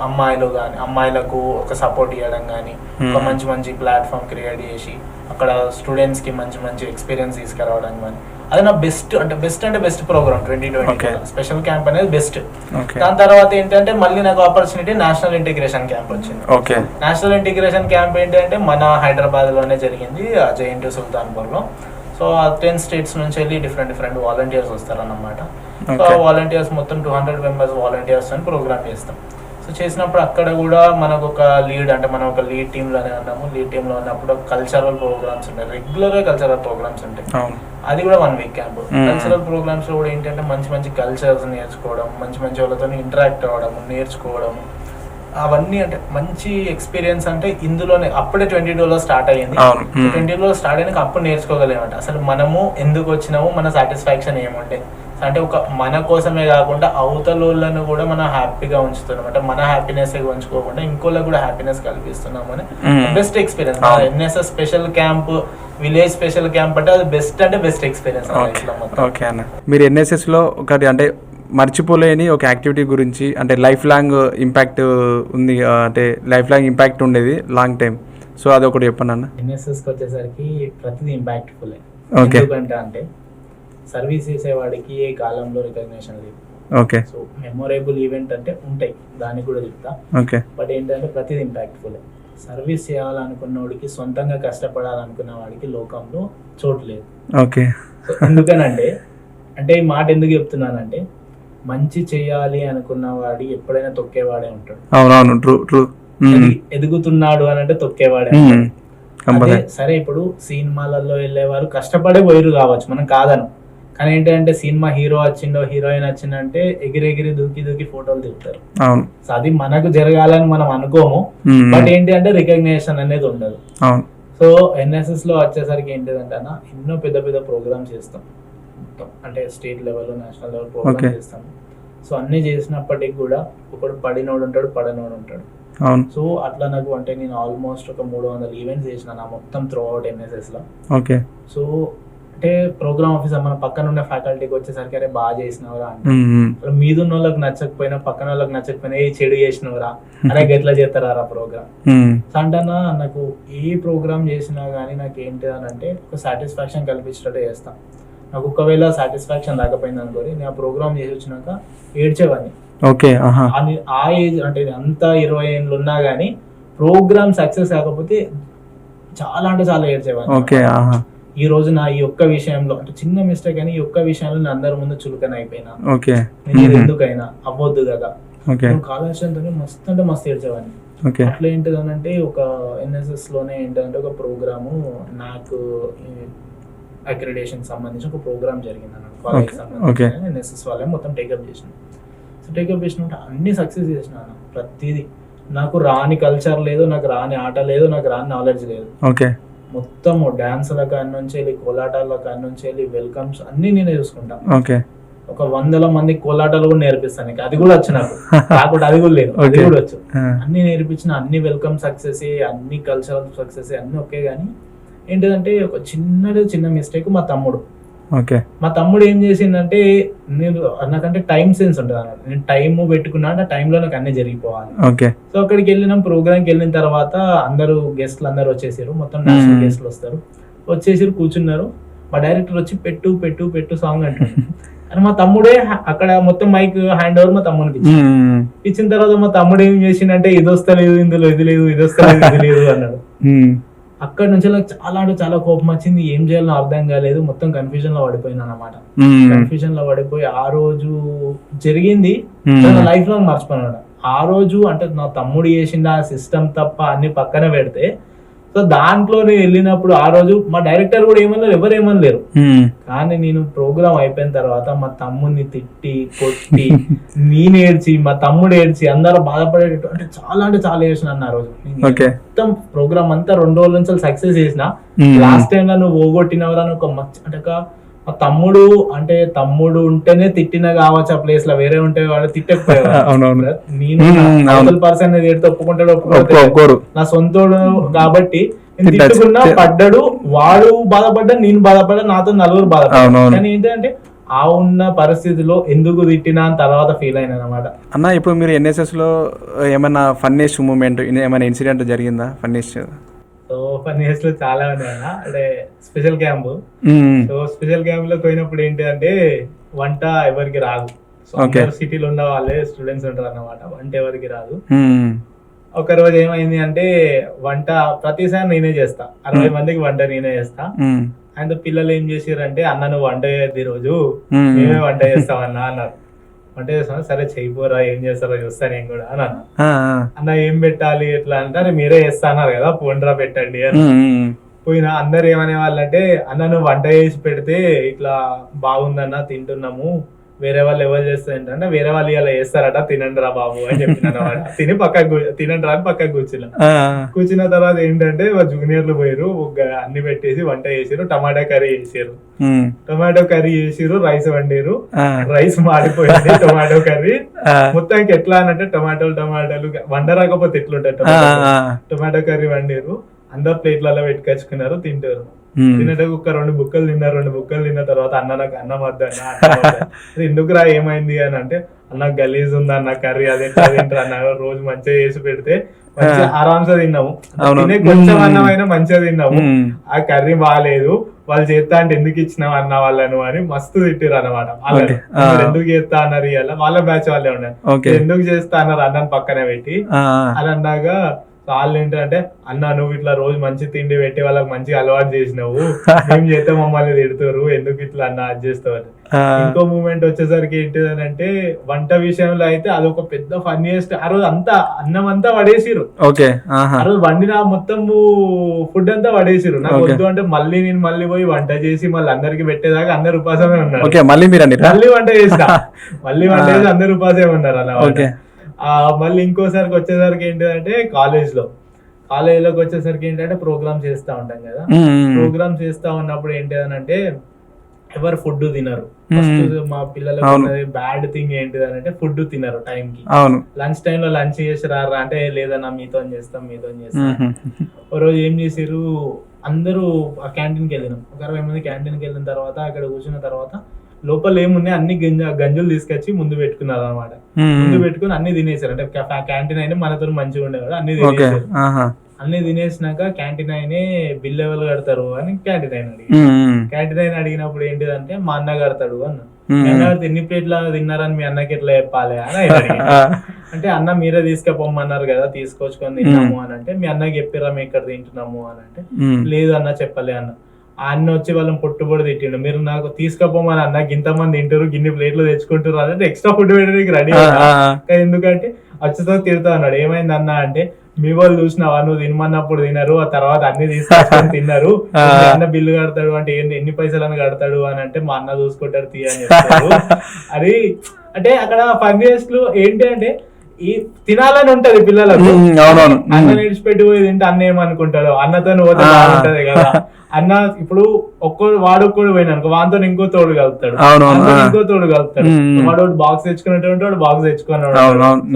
[SPEAKER 3] అమ్మాయిలకు ఒక సపోర్ట్ ఇవ్వడం కానీ, ఒక మంచి ప్లాట్ఫామ్ క్రియేట్ చేసి అక్కడ స్టూడెంట్స్ కి మంచి ఎక్స్పీరియన్స్ తీసుకురావడం కానీ, అది నా బెస్ట్ ప్రోగ్రామ్ 2020 స్పెషల్ క్యాంప్ అనేది బెస్ట్. దాని తర్వాత ఏంటంటే మళ్ళీ నాకు ఆపర్చునిటీ నేషనల్ ఇంటిగ్రేషన్ క్యాంప్ వచ్చింది. నేషనల్ ఇంటిగ్రేషన్ క్యాంప్ ఏంటంటే మన హైదరాబాద్ లోనే జరిగింది, JNTU సుల్తాన్పూర్ లో. సో 10 states నుంచి వెళ్ళి డిఫరెంట్ వాలంటీర్స్ వస్తారన్నమాట. సో వాలంటీర్స్ మొత్తం 200 members వాలంటీర్స్ అని ప్రోగ్రామ్ చేస్తాం. సో చేసినప్పుడు అక్కడ కూడా మనకు ఒక లీడ్, అంటే మనం ఒక లీడ్ టీంలోనే ఉన్నాము. లీడ్ టీంలో ఉన్నప్పుడు కల్చరల్ ప్రోగ్రామ్స్ ఉంటాయి, రెగ్యులర్గా కల్చరల్ ప్రోగ్రామ్స్ ఉంటాయి. అది కూడా 1 week క్యాంప్. కల్చరల్ ప్రోగ్రామ్స్ లో కూడా ఏంటంటే మంచి కల్చర్స్ నేర్చుకోవడం, మంచి వాళ్ళతో ఇంటరాక్ట్ అవ్వడం, నేర్చుకోవడం, అవన్నీ అంటే మంచి ఎక్స్పీరియన్స్. అంటే ఇందులోనే అప్పుడే 22లో స్టార్ట్ అయ్యింది. 22లో స్టార్ట్ అయినాక అప్పుడు నేర్చుకోగలేమంట అసలు మనము ఎందుకు వచ్చినాము, మన సాటిస్ఫాక్షన్ ఏముంటే. అంటే ఒక మన కోసమే కాకుండా అవతలను కూడా మనం హ్యాపీగా ఉంచుతున్నాం, అంటే మన హ్యాపీనెస్ ఉంచుకోకుండా ఇంకోళ్ళకి కూడా హ్యాపీనెస్ కల్పిస్తున్నాము అని best experience. NSS special camp, village special camp అంటే అది బెస్ట్ ఎక్స్పీరియన్స్.
[SPEAKER 2] ఓకే అన్న, మీరు ఎన్ఎస్ఎస్ లో ఒకటి అంటే మర్చిపోలేని ఒక యాక్టివిటీ గురించి, అంటే లైఫ్ లాంగ్ ఇంపాక్ట్ ఉంది, అంటే లైఫ్ లాంగ్ ఇంపాక్ట్ ఉండేది లాంగ్ టైం, సో అది ఒకటి చెప్పండి అన్న.
[SPEAKER 3] ఎన్ఎస్ఎస్కి వచ్చేసరికి ప్రతిదీ ఇంపాక్ట్ఫుల్.
[SPEAKER 2] ఓకే.
[SPEAKER 3] ఎందుకంటే అంటే సర్వీస్ చేసేవాడికి ఏ కాలంలో రికగ్నిషన్ లేదు.
[SPEAKER 2] ఓకే.
[SPEAKER 3] సో మెమొరబుల్ ఈవెంట్ అంటే ఉంటాయి, దానికి కూడా చెప్తా.
[SPEAKER 2] ఓకే.
[SPEAKER 3] బట్ ఏంటంటే ప్రతిదీ ఇంపాక్ట్ఫుల్. సర్వీస్ చేయాలనుకున్నోడికి, సొంతంగా కష్టపడాలనుకున్న వాడికి లోకంలో చోటు లేదు.
[SPEAKER 2] ఓకే.
[SPEAKER 3] సో ఎందుకనంటే అంటే ఈ మాట ఎందుకు చెప్తున్నానంటే, మంచి చేయాలి అనుకున్న వాడి ఎప్పుడైనా తొక్కేవాడే ఉంటాడు.
[SPEAKER 2] అవునవును, ట్రూ ట్రూ.
[SPEAKER 3] ఎదుగుతున్నాడు అని అంటే తొక్కేవాడే ఉంటాడు. అదే సరే ఇప్పుడు సినిమాలలో వెళ్ళేవారు కష్టపడే పోయిరు కావచ్చు, మనం కాదను. కానీ ఏంటంటే సినిమా హీరో వచ్చిండో హీరోయిన్ వచ్చిందంటే ఎగిరెగిరి దూకి దూకి ఫోటోలు దిగుతారు. సో అది మనకు జరగాలని మనం అనుకోము. బట్ ఏంటి అంటే రికగ్నిషన్ అనేది ఉండదు. సో ఎన్ఎస్ఎస్ లో వచ్చేసరికి ఏంటిదంటే అన్న, ఎన్నో పెద్ద పెద్ద ప్రోగ్రామ్స్ చేస్తాం. అంటే state level, national level program చేస్తాం. సో అన్ని చేసినప్పటికి కూడా ఒకడు పడినోడు ఉంటాడు, పడనోడు ఉంటాడు. సో అట్లా నాకు అంటే నేను ఆల్మోస్ట్ ఒక 300 ఈవెంట్స్ చేసిన నా మొత్తం త్రూ అవుట్ ఎన్ఎస్ఎస్ లో.
[SPEAKER 2] ఓకే.
[SPEAKER 3] సో అంటే ప్రోగ్రామ్ ఆఫీసర్ మన పక్కన ఉన్న ఫ్యాకల్టీకి వచ్చేసరికి అరే బాగా చేసినవరా అంటే, మీదున్న వాళ్ళకి నచ్చకపోయినా పక్కన వాళ్ళకి నచ్చకపోయినా ఏ చెడు చేసినవరా, అరే గట్లా చేస్తారా ప్రోగ్రామ్. అంటే నాకు ఏ ప్రోగ్రామ్ చేసినా గానీ నాకు ఏంటి అని అంటే ఒక సాటిస్ఫాక్షన్ కల్పించేటట్టు చేస్తాను. నాకు ఒకవేళ సాటిస్ఫాక్షన్ రాకపోయింది అనుకోని నేను ఆ ప్రోగ్రామ్ చేసి వచ్చినాక ఏడ్చేవాడిని.
[SPEAKER 2] ఓకే.
[SPEAKER 3] ఆ ఏజ్ అంటే అంత 20 ఏళ్ళు ఉన్నా గానీ ప్రోగ్రామ్ సక్సెస్ కాకపోతే చాలా అంటే చాలా ఏడ్చేవాడిని.
[SPEAKER 2] ఓకే.
[SPEAKER 3] ఈ రోజు నా ఈ ఒక్క విషయంలో అంటే చిన్న మిస్టేక్ అని ఈ ఒక్క విషయంలో నేను అందరి ముందు చులకన అయిపోయినా,
[SPEAKER 2] ఓకే,
[SPEAKER 3] నేను ఎందుకైనా అవ్వద్దు కదా, కాలక్షేపంతో మస్తు అంటే మస్తు ఏడ్చేవాడిని. అట్లా ఏంటిదనంటే ఒక ఎన్ఎస్ఎస్ లోనే ఏంటంటే ఒక ప్రోగ్రాము నాకు అక్రిడేషన్ సంబంధించి ఒక ప్రోగ్రామ్ జరిగింది అన్నమాట. కాలేజ్ సంబంధించి ఎన్ఎస్ఎస్ వాళ్ళే మొత్తం టేకప్ చేసిన. సో టేకప్ చేసినట్టు అన్ని సక్సెస్ చేసిన. ప్రతిదీ నాకు రాని కల్చర్ లేదు, నాకు రాని ఆట లేదు, నాకు రాని నాలెడ్జ్ లేదు. మొత్తము డాన్సుల కాడి నుంచి వెళ్ళి కోలాటాల కాడి నుంచి వెళ్ళి వెల్కమ్స్ అన్ని నేనే చూసుకుంటాను. ఒక 100 మంది కోలాటాలు కూడా నేర్పిస్తాను. అది కూడా వచ్చు నాకు, కాకుండా అది కూడా లేదు, అది కూడా వచ్చు. అన్ని నేర్పించిన, అన్ని వెల్కమ్ సక్సెస్, అన్ని కల్చరల్ సక్సెస్ అన్ని ఓకే. కానీ ఏంటిదంటే ఒక చిన్న మిస్టేక్ మా తమ్ముడు ఏం చేసిందంటే, నేను నాకంటే టైం సెన్స్ ఉంటుంది అన్నమాట. నేను టైం పెట్టుకున్నా అంటే టైంలో నాకు అన్ని జరిగిపోవాలి. సో అక్కడికి వెళ్ళినాం, ప్రోగ్రామ్కి వెళ్ళిన తర్వాత అందరూ గెస్ట్లు అందరూ వచ్చేసారు, మొత్తం నేషనల్ గెస్ట్లు వస్తారు, వచ్చేసారు కూర్చున్నారు. మా డైరెక్టర్ వచ్చి పెట్టు పెట్టు పెట్టు సాంగ్ అంటారు. అని మా తమ్ముడే అక్కడ మొత్తం మైక్ హ్యాండ్ ఓవర్ మా తమ్ముడికి ఇచ్చిన తర్వాత మా తమ్ముడు ఏం చేసిందంటే, ఇది వస్తలేదు ఇందులో, ఇది లేదు, ఇది వస్తలేదు, ఇది లేదు అన్నాడు. అక్కడ నుంచి నాకు చాలా అంటే చాలా కోపం వచ్చింది. ఏం చేయాలో అర్థం కాలేదు, మొత్తం కన్ఫ్యూజన్ లో పడిపోయినా అన్నమాట. కన్ఫ్యూజన్ లో పడిపోయి ఆ రోజు జరిగింది లైఫ్ లో మర్చిపోయినాడు. ఆ రోజు అంటే నా తమ్ముడు చేసిన ఆ సిస్టమ్ తప్ప అన్ని పక్కన పెడితే, సో దాంట్లో నేను వెళ్ళినప్పుడు ఆ రోజు మా డైరెక్టర్ కూడా ఏమన్నారు, ఎవరు ఏమనలేరు. కానీ నేను ప్రోగ్రామ్ అయిపోయిన తర్వాత మా తమ్ముడిని తిట్టి కొట్టి నేను ఏడ్చి, మా తమ్ముడు ఏడ్చి, అందరూ బాధపడేటట్టు అంటే చాలా ఏడ్చిన అన్న ఆ రోజు. మొత్తం ప్రోగ్రామ్ అంతా 2 రోజుల నుంచి సక్సెస్ చేసిన. లాస్ట్ టైం నువ్వు పోగొట్టినవరా అని ఒక అంటే మా తమ్ముడు అంటే తమ్ముడు ఉంటేనే తిట్టిన కావచ్చు ఆ ప్లేస్ లో, వేరే ఉంటే వాడు తిట్టకపోయేవాడు. నేను పర్సన్ ఒప్పుకుంటాడు ఒప్పుకోరు, నా సొంతోడు కాబట్టి నేను తిట్టుకున్నా, పడ్డాడు, వాడు బాధపడ్డా, నేను బాధపడ్డా, నాతో 4 బాధపడ్డా. కానీ ఏంటంటే ఆ ఉన్న పరిస్థితిలో ఎందుకు తిట్టినా తర్వాత ఫీల్ అయినా అనమాట.
[SPEAKER 2] అన్న ఇప్పుడు మీరు ఎన్ఎస్ఎస్ లో ఏమైనా ఫన్నెస్ట్ మూమెంట్, ఏమైనా ఇన్సిడెంట్ జరిగిందా ఫన్నెస్ట్?
[SPEAKER 3] సో ఫన్నెస్ట్ లో చాలా ఉన్నాయి అన్న. అంటే special camp, so special camp లో పోయినప్పుడు ఏంటి అంటే వంట ఎవరికి రాదు. సో సిటీలో ఉన్న వాళ్ళే స్టూడెంట్స్ ఉంటారు అన్నమాట, వంట ఎవరికి రాదు. ఒక రోజు ఏమైంది అంటే వంట ప్రతిసారి నేనే చేస్తా, 60 మందికి వంట నేనే చేస్తా. అండ్ పిల్లలు ఏం చేసారంటే, అన్న నువ్వు వంట చేయద్దు, ఈ రోజు మేమే వంట చేస్తామన్నా అన్నారు. వంట చేస్తాను, సరే చెయ్యిపోరా, ఏం చేస్తారో చూస్తా నేను కూడా అన్నాను. అన్న ఏం పెట్టాలి ఎట్లా అంటే, మీరే చేస్తా అన్నారు కదా, పోండ్రా పెట్టండి అని. పోయినా అందరు ఏమనే వాళ్ళంటే, అన్న నువ్వు వంట చేసి పెడితే ఇట్లా బాగుందన్న తింటున్నాము, వేరే వాళ్ళు ఎవరు చేస్తారంటే, వేరే వాళ్ళు ఇలా చేస్తారట, తినండి రా బాబు అని చెప్పిన. తిని పక్కకు తినండి రా అని పక్కకు కూర్చున్న తర్వాత ఏంటంటే జూనియర్లు పోయారు, అన్ని పెట్టేసి వంట చేసారు, టమాటా కర్రీ చేసారు. టొమాటో కర్రీ చేసిరు, రైస్ వండారు, రైస్ మాడిపోయింది, టొమాటో కర్రీ మొత్తానికి ఎట్లా అనంటే టొమాటోలు వండరాకపోతే ఎట్లుంటాయి, టొమాటో కర్రీ వండారు, అందరు ప్లేట్లలో పెట్టుకొచ్చుకున్నారు, తింటారు. తినేటకు ఒక 2 బుక్కలు తిన్నారు. 2 బుక్కలు తిన్న తర్వాత అన్న నాకు అన్నం వద్దు అన్న, ఎందుకురా ఏమైంది అని అంటే, అన్న గలీజ్ ఉంది అన్న కర్రీ, అదేంటారు అన్న, రోజు మంచిగా చేసి పెడితే మంచిగా ఆరాంసే తిన్నాము.
[SPEAKER 2] అవును.
[SPEAKER 3] తినే కొంచెం అన్నం అయినా మంచిగా తిన్నాము.
[SPEAKER 2] మ్మ్.
[SPEAKER 3] ఆ కర్రీ బాగాలేదు, వాళ్ళు చేస్తా అంటే ఎందుకు ఇచ్చినావు అన్న వాళ్ళను అని మస్తు తిట్టిరు అనమాట.
[SPEAKER 2] Okay.
[SPEAKER 3] ఎందుకు చేస్తా అన్నారు ఇవాళ, వాళ్ళ బ్యాచ్ వాళ్ళే ఉన్నారు.
[SPEAKER 2] Okay.
[SPEAKER 3] ఎందుకు చేస్తా అన్నారు అన్నాను పక్కన పెట్టి. అని అన్నాక వాళ్ళు ఏంటంటే, అన్న నువ్వు ఇట్లా రోజు మంచి తిండి పెట్టి వాళ్ళకి మంచిగా అలవాటు చేసినావు, మేము చేస్తే మమ్మల్ని తిడుతారు, ఎందుకు ఇట్లా అన్న అది చేస్తావు అని. ఇంకో మూమెంట్ వచ్చేసరికి ఏంటిదని అంటే, వంట విషయంలో అయితే అదొక పెద్ద ఫన్నీయెస్ట్. ఆ రోజు అంతా అన్నం అంతా పడేసిరు. ఆ రోజు వండిన మొత్తం ఫుడ్ అంతా పడేసిరు. నాకు వద్దు అంటే నేను మళ్ళీ పోయి వంట చేసి మళ్ళీ అందరికి పెట్టేదాకా అందరు ఉపాసమే ఉన్నారు. మళ్ళీ వంట చేసిన వంట చేసి అందరు ఉపాసమే ఉన్నారు అన్నమాట. మళ్ళీ ఇంకోసారికి వచ్చేసరికి ఏంటంటే కాలేజ్లోకి వచ్చేసరికి ఏంటంటే ప్రోగ్రామ్ చేస్తా ఉంటాం కదా. ప్రోగ్రామ్ చేస్తా ఉన్నప్పుడు ఏంటిదనంటే ఎవరు ఫుడ్ తినరు. మా పిల్లలకు బ్యాడ్ థింగ్ ఏంటిదనంటే ఫుడ్ తినరు టైంకి. లంచ్ టైంలో లంచ్ చేసి రారా అంటే లేదన్నా మీతో చేస్తాం. ఓ రోజు ఏం చేసారు, అందరూ ఆ క్యాంటీన్కి వెళ్ళినాం. ఒక 60 మంది క్యాంటీన్కి వెళ్ళిన తర్వాత అక్కడ కూర్చున్న తర్వాత లోపల ఏమున్నాయి అన్ని గంజులు తీసుకొచ్చి ముందు పెట్టుకున్నారు అనమాట. ముందు పెట్టుకుని అన్ని తినేసారు. అంటే క్యాంటీన్ అయినా మనతో మంచిగా ఉండేవాడు, అన్ని తినేసారు. అన్ని తినేసినాక క్యాంటీన్ అయినే బిల్ ఎవరు కడతారు అని క్యాంటీన్ అయిన అడిగినప్పుడు ఏంటిదంటే మా అన్న కడతాడు అన్న. ఎన్ని ప్లేట్ల తిన్నారని మీ అన్నకి ఎట్లా చెప్పాలి అని ఆయన అంటే, అన్న మీరే తీసుకుపోమన్నారు కదా తీసుకొచ్చుకొని తిన్నాము అని అంటే, మీ అన్నకి చెప్పారా మేము ఇక్కడ తింటున్నాము అని అంటే, లేదు అన్న చెప్పలే అన్న. అన్న వచ్చి వాళ్ళని పొట్టుబడి తిట్టిండు, మీరు నాకు తీసుకపోమని అన్నకి ఇంతమంది తింటారు, గిన్ని ప్లేట్లు తెచ్చుకుంటారు అంటే ఎక్స్ట్రా ఫుడ్ పెట్టడానికి రెడీ. ఎందుకంటే వచ్చేతో తిడతా అన్నాడు. ఏమైంది అన్న అంటే, మీ వాళ్ళు చూసినావా నువ్వు తినమన్నప్పుడు తినరు, ఆ తర్వాత అన్ని తీసుకొచ్చుకొని తిన్నారు, అన్న బిల్లు కడతాడు అంటే ఎన్ని పైసలని కడతాడు అని అంటే, మా అన్న చూసుకుంటాడు తీ అని చెప్తారు. అది అంటే అక్కడ ఫన్నీయెస్ట్ ఏంటి అంటే, ఈ తినాలని ఉంటది పిల్లలకు. అన్న విడిచిపెట్టి పోయి తింటే అన్న ఏమనుకుంటాడు, అన్నతో పోతే బాగుంటది కదా. అన్న ఇప్పుడు వాడొక్కడు పోయినానుకో వాడితో ఇంకో తోడు కలుపుతాడు, ఇంకో తోడు కలుపుతాడు. వాడు బాక్స్ తెచ్చుకునేటువంటి వాడు బాక్స్ తెచ్చుకున్నాడు.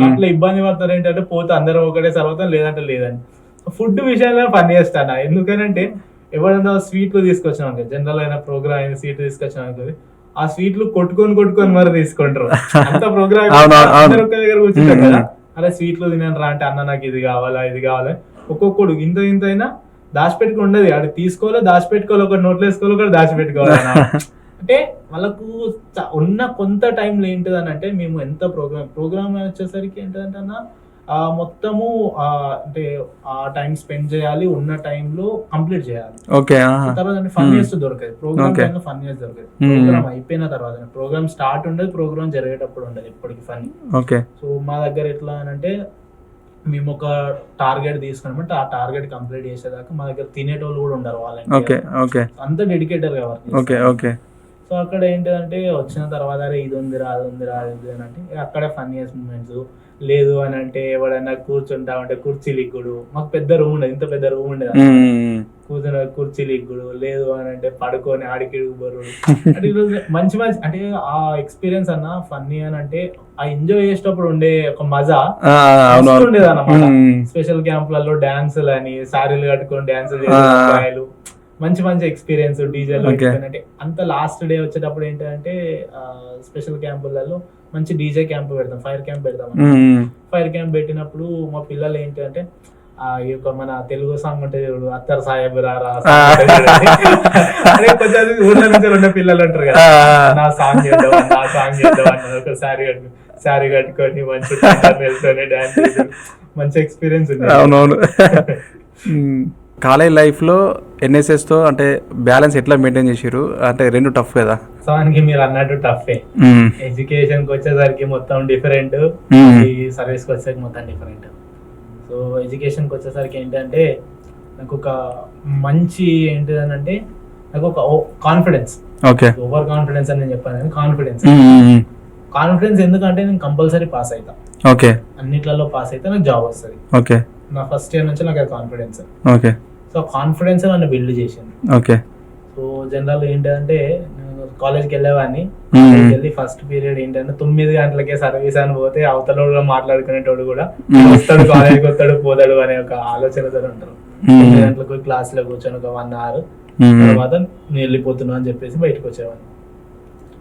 [SPEAKER 3] అట్లా ఇబ్బంది పడతారు ఏంటంటే, పోతే అందరూ ఒకటే సర్వతం లేదంటే లేదని. ఫుడ్ విషయంలో పని చేస్తాను. ఎందుకనంటే ఎవరైనా స్వీట్లు తీసుకొచ్చాను, జనరల్ అయిన ప్రోగ్రామ్ అయిన స్వీట్ తీసుకొచ్చాను అనుకోండి, ఆ స్వీట్లు కొట్టుకొని మరి తీసుకుంటారు. అంత ప్రోగ్రామ్ ఒక్క దగ్గర కూర్చుంటారు కదా, అలా స్వీట్లు తినను రా అంటే, అన్న నాకు ఇది కావాలా ఒక్కొక్కడు ఇంత అయినా దాచిపెట్టుకుని ఉండదు. అది తీసుకోవాలి, దాచిపెట్టుకోవాలి, ఒకటి నోట్లు వేసుకోవాలి, ఒకటి దాచిపెట్టుకోవాలి. అంటే వాళ్ళకు ఉన్న కొంత టైంలో ఏంటిదని అంటే, మేము ఎంత ప్రోగ్రామ్ వచ్చేసరికి ఏంటంటే అన్న మొత్తము అంటే ఆ టైం స్పెండ్ చేయాలి, ఉన్న టైంలో కంప్లీట్ చేయాలి. తర్వాత ఫన్నీయెస్ట్ దొరకదు ప్రోగ్రామ్ టైంలో, ఫన్నీయెస్ట్ దొరకదు ప్రోగ్రామ్ అయిపోయిన తర్వాత. ప్రోగ్రామ్ స్టార్ట్ ఉండదు, ప్రోగ్రామ్ జరిగేటప్పుడు ఉండదు ఎప్పటికి ఫన్నీ. సో మా దగ్గర ఎట్లా అని అంటే, మేము ఒక టార్గెట్ తీసుకున్నామంటే ఆ టార్గెట్ కంప్లీట్ చేసేదాకా మా దగ్గర తినేటోళ్ళు కూడా ఉండరు వాళ్ళకి, అంత డెడికేటెడ్ గా వర్క్. సో అక్కడ ఏంటంటే వచ్చిన తర్వాత ఇది ఉందిరా అది ఉందిరా అది అని అంటే అక్కడే ఫన్నీయెస్ట్ మూమెంట్స్. లేదు అని అంటే ఎవడైనా కూర్చుంటా అంటే కుర్చీలు ఇగ్గుడు, మాకు పెద్ద రూమ్ ఉండేది, ఇంత పెద్ద రూమ్ ఉండేది, కూర్చుని కుర్చీలు ఇగ్గుడు. లేదు అని అంటే పడుకొని ఆడికిడుగు బరుడు. అంటే మంచి అంటే ఆ ఎక్స్పీరియన్స్ అన్న ఫన్నీ అని అంటే ఆ ఎంజాయ్ చేసేటప్పుడు ఉండే ఒక మజా ఉండేది అన్నమాట. స్పెషల్ క్యాంపులలో డాన్సులు అని, సారీలు కట్టుకొని డాన్సులు చేయాలి, మంచి ఎక్స్పీరియన్స్. డీజేలు అంటే అంత లాస్ట్ డే వచ్చేటప్పుడు ఏంటంటే స్పెషల్ క్యాంపులలో మంచి డీజే క్యాంప్ పెడతాం, ఫైర్ క్యాంప్ పెడతాం. ఫైర్ క్యాంప్ పెట్టినప్పుడు మా పిల్లలు ఏంటి అంటే ఈ యొక్క మన తెలుగు సాంగ్ ఉంటే అత్తర్ సాహెబ్ రారా కొంచెం ఊర్ల నుంచి ఉన్న పిల్లలు ఉంటారు కదా, నా సాంగ్ చేద్దాం అన్నారు. ఒక శారీ కట్టుకొని మంచి డాన్స్ చేసి మంచి ఎక్స్పీరియన్స్ ఉంది.
[SPEAKER 2] అవునవును. కాలేజ్ లైఫ్ లో ఎన్ఎస్ఎస్ తో అంటే బ్యాలెన్స్ ఎట్లా మెయింటైన్ చేసారు? అంటే రెండు టఫ్ కదా.
[SPEAKER 3] వాస్తవానికి మీరు అన్నట్టు టఫే. ఎడ్యుకేషన్ కి వచ్చేసరికి మొత్తం డిఫరెంట్, సర్వీస్ కి వచ్చేసరికి మొత్తం డిఫరెంట్. సో ఎడ్యుకేషన్ కి వచ్చేసరికి ఏంటంటే నాకు ఒక మంచి ఏంటిదని అంటే నాకు ఒక కాన్ఫిడెన్స్, ఓవర్ కాన్ఫిడెన్స్ అని నేను చెప్పాను. కాన్ఫిడెన్స్ ఎందుకంటే నేను కంపల్సరీ పాస్ అవుతా, అన్నిట్లలో పాస్ అయితే నాకు జాబ్ వస్తుంది. నా ఫస్ట్ ఇయర్ నుంచి నాకు కాన్ఫిడెన్స్. సో కాన్ఫిడెన్స్ నన్ను బిల్డ్ చేసింది. సో జనరల్ ఏంటంటే కాలేజ్కి వెళ్ళేవాడిని, వెళ్ళి ఫస్ట్ పీరియడ్ ఏంటంటే 9 గంటలకే సర్వీస్ అని పోతే అవతల మాట్లాడుకునేటోడు కూడా వస్తాడు, కాలేజ్కి వస్తాడు పోతాడు అనే ఒక ఆలోచనతో ఉంటారు. 9 గంటలకు క్లాస్ లో కూర్చొని ఒక 1 hour తర్వాత నేను వెళ్ళిపోతున్నా అని చెప్పేసి బయటకు వచ్చేవాడిని.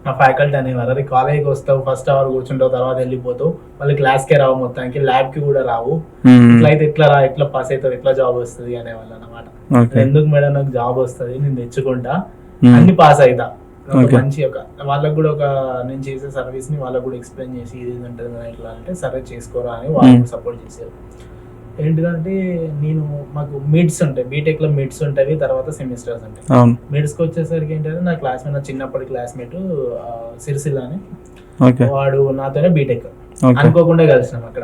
[SPEAKER 3] మా ఫ్యాకల్టీ అనేవారు, అరే కాలేజ్కి వస్తావు, ఫస్ట్ అవర్ కూర్చుంటావు, తర్వాత వెళ్ళిపోతావు, మళ్ళీ క్లాస్కే రావు, మొత్తానికి ల్యాబ్కి కూడా రావు, ఇట్లా అయితే ఎట్లా రా, ఎట్లా పాస్ అవుతావు, ఎట్లా జాబ్ వస్తుంది అనేవాళ్ళు అనమాట. ఎందుకు మేడం నాకు జాబ్ వస్తుంది, నేను తెచ్చుకుంటా, అన్ని పాస్ అవుతా, మంచి ఒక వాళ్ళకు కూడా ఒక నేను చేసే సర్వీస్ ని వాళ్ళకు కూడా ఎక్స్ప్లెయిన్ చేసి ఇది ఉంటుంది ఎట్లా అంటే సరే చేసుకోరా అని వాళ్ళు సపోర్ట్ చేశారు. ఏంటిదంటే నేను మాకు మిడ్స్ ఉంటాయి, బీటెక్ లో మిడ్స్ ఉంటాయి, తర్వాత సెమిస్టర్స్ ఉంటాయి. మిడ్స్ కి వచ్చేసరికి ఏంటంటే నా క్లాస్మేట్, నా చిన్నప్పటి క్లాస్మేట్ సిరిసిల్ల అని, వాడు నాతోనే బీటెక్ అనుకోకుండా కలిసినాం అక్కడ.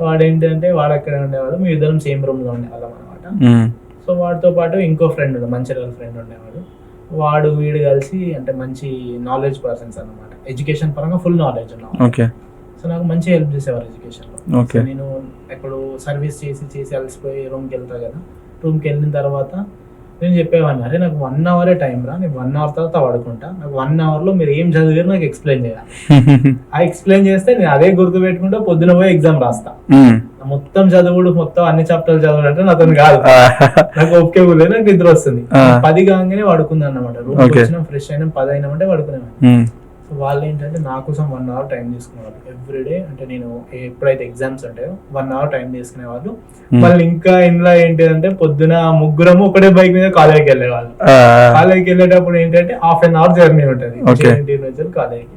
[SPEAKER 3] వాడు ఏంటంటే వాడు అక్కడే ఉండేవాడు, మీ ఇద్దరం సేమ్ రూమ్ లో ఉండేవాళ్ళం అనమాట. సో వాడితో పాటు ఇంకో ఫ్రెండ్ ఉండే, మంచిర్యాల ఫ్రెండ్ ఉండేవాడు. వాడు వీడు కలిసి అంటే మంచి నాలెడ్జ్ పర్సన్స్ అన్నమాట, ఎడ్యుకేషన్ పరంగా ఫుల్ నాలెడ్జ్ ఉన్నాడు. సో నాకు మంచి హెల్ప్ చేసేవారు ఎడ్యుకేషన్ లో. నేను ఎప్పుడు సర్వీస్ చేసి అలసిపోయి రూమ్కి వెళ్తా కదా, రూమ్కి వెళ్ళిన తర్వాత నేను చెప్పేవాడిని, అరే నాకు 1 అవరే టైం రా, నేను 1 అవర్ తర్వాత పడుకుంటా, నాకు 1 అవర్లో మీరు ఏం చదివారు నాకు ఎక్స్ప్లెయిన్ చేయాలి. ఆ ఎక్స్ప్లెయిన్ చేస్తే నేను అదే గుర్తు పెట్టుకుంటా, పొద్దున పోయి ఎగ్జామ్ రాస్తా. మొత్తం చదువుడు, మొత్తం అన్ని చాప్టర్లు చదవడంటే నాతో కాదు, నాకు ఓకే లేదు, నాకు నిద్ర వస్తుంది. 10 కాగానే పడుకుంది అన్నమాట. రూమ్ వచ్చినా ఫ్రెష్ అయినా 10 అయినామంటే పడుకునేవాడిని. సో వాళ్ళు ఏంటంటే నా కోసం 1 అవర్ టైం తీసుకునేవాళ్ళు ఎవ్రీడే. అంటే నేను ఎప్పుడైతే ఎగ్జామ్స్ ఉంటాయో 1 అవర్ టైం తీసుకునేవాళ్ళు. మళ్ళీ ఇంకా ఇంట్లో ఏంటి అంటే పొద్దున ముగ్గురము ఒకటే బైక్ మీద కాలేజ్కి వెళ్ళేవాళ్ళు. కాలేజ్కి వెళ్ళేటప్పుడు ఏంటంటే 1/2 అవర్ జర్నీ ఉంటుంది కాలేజ్కి.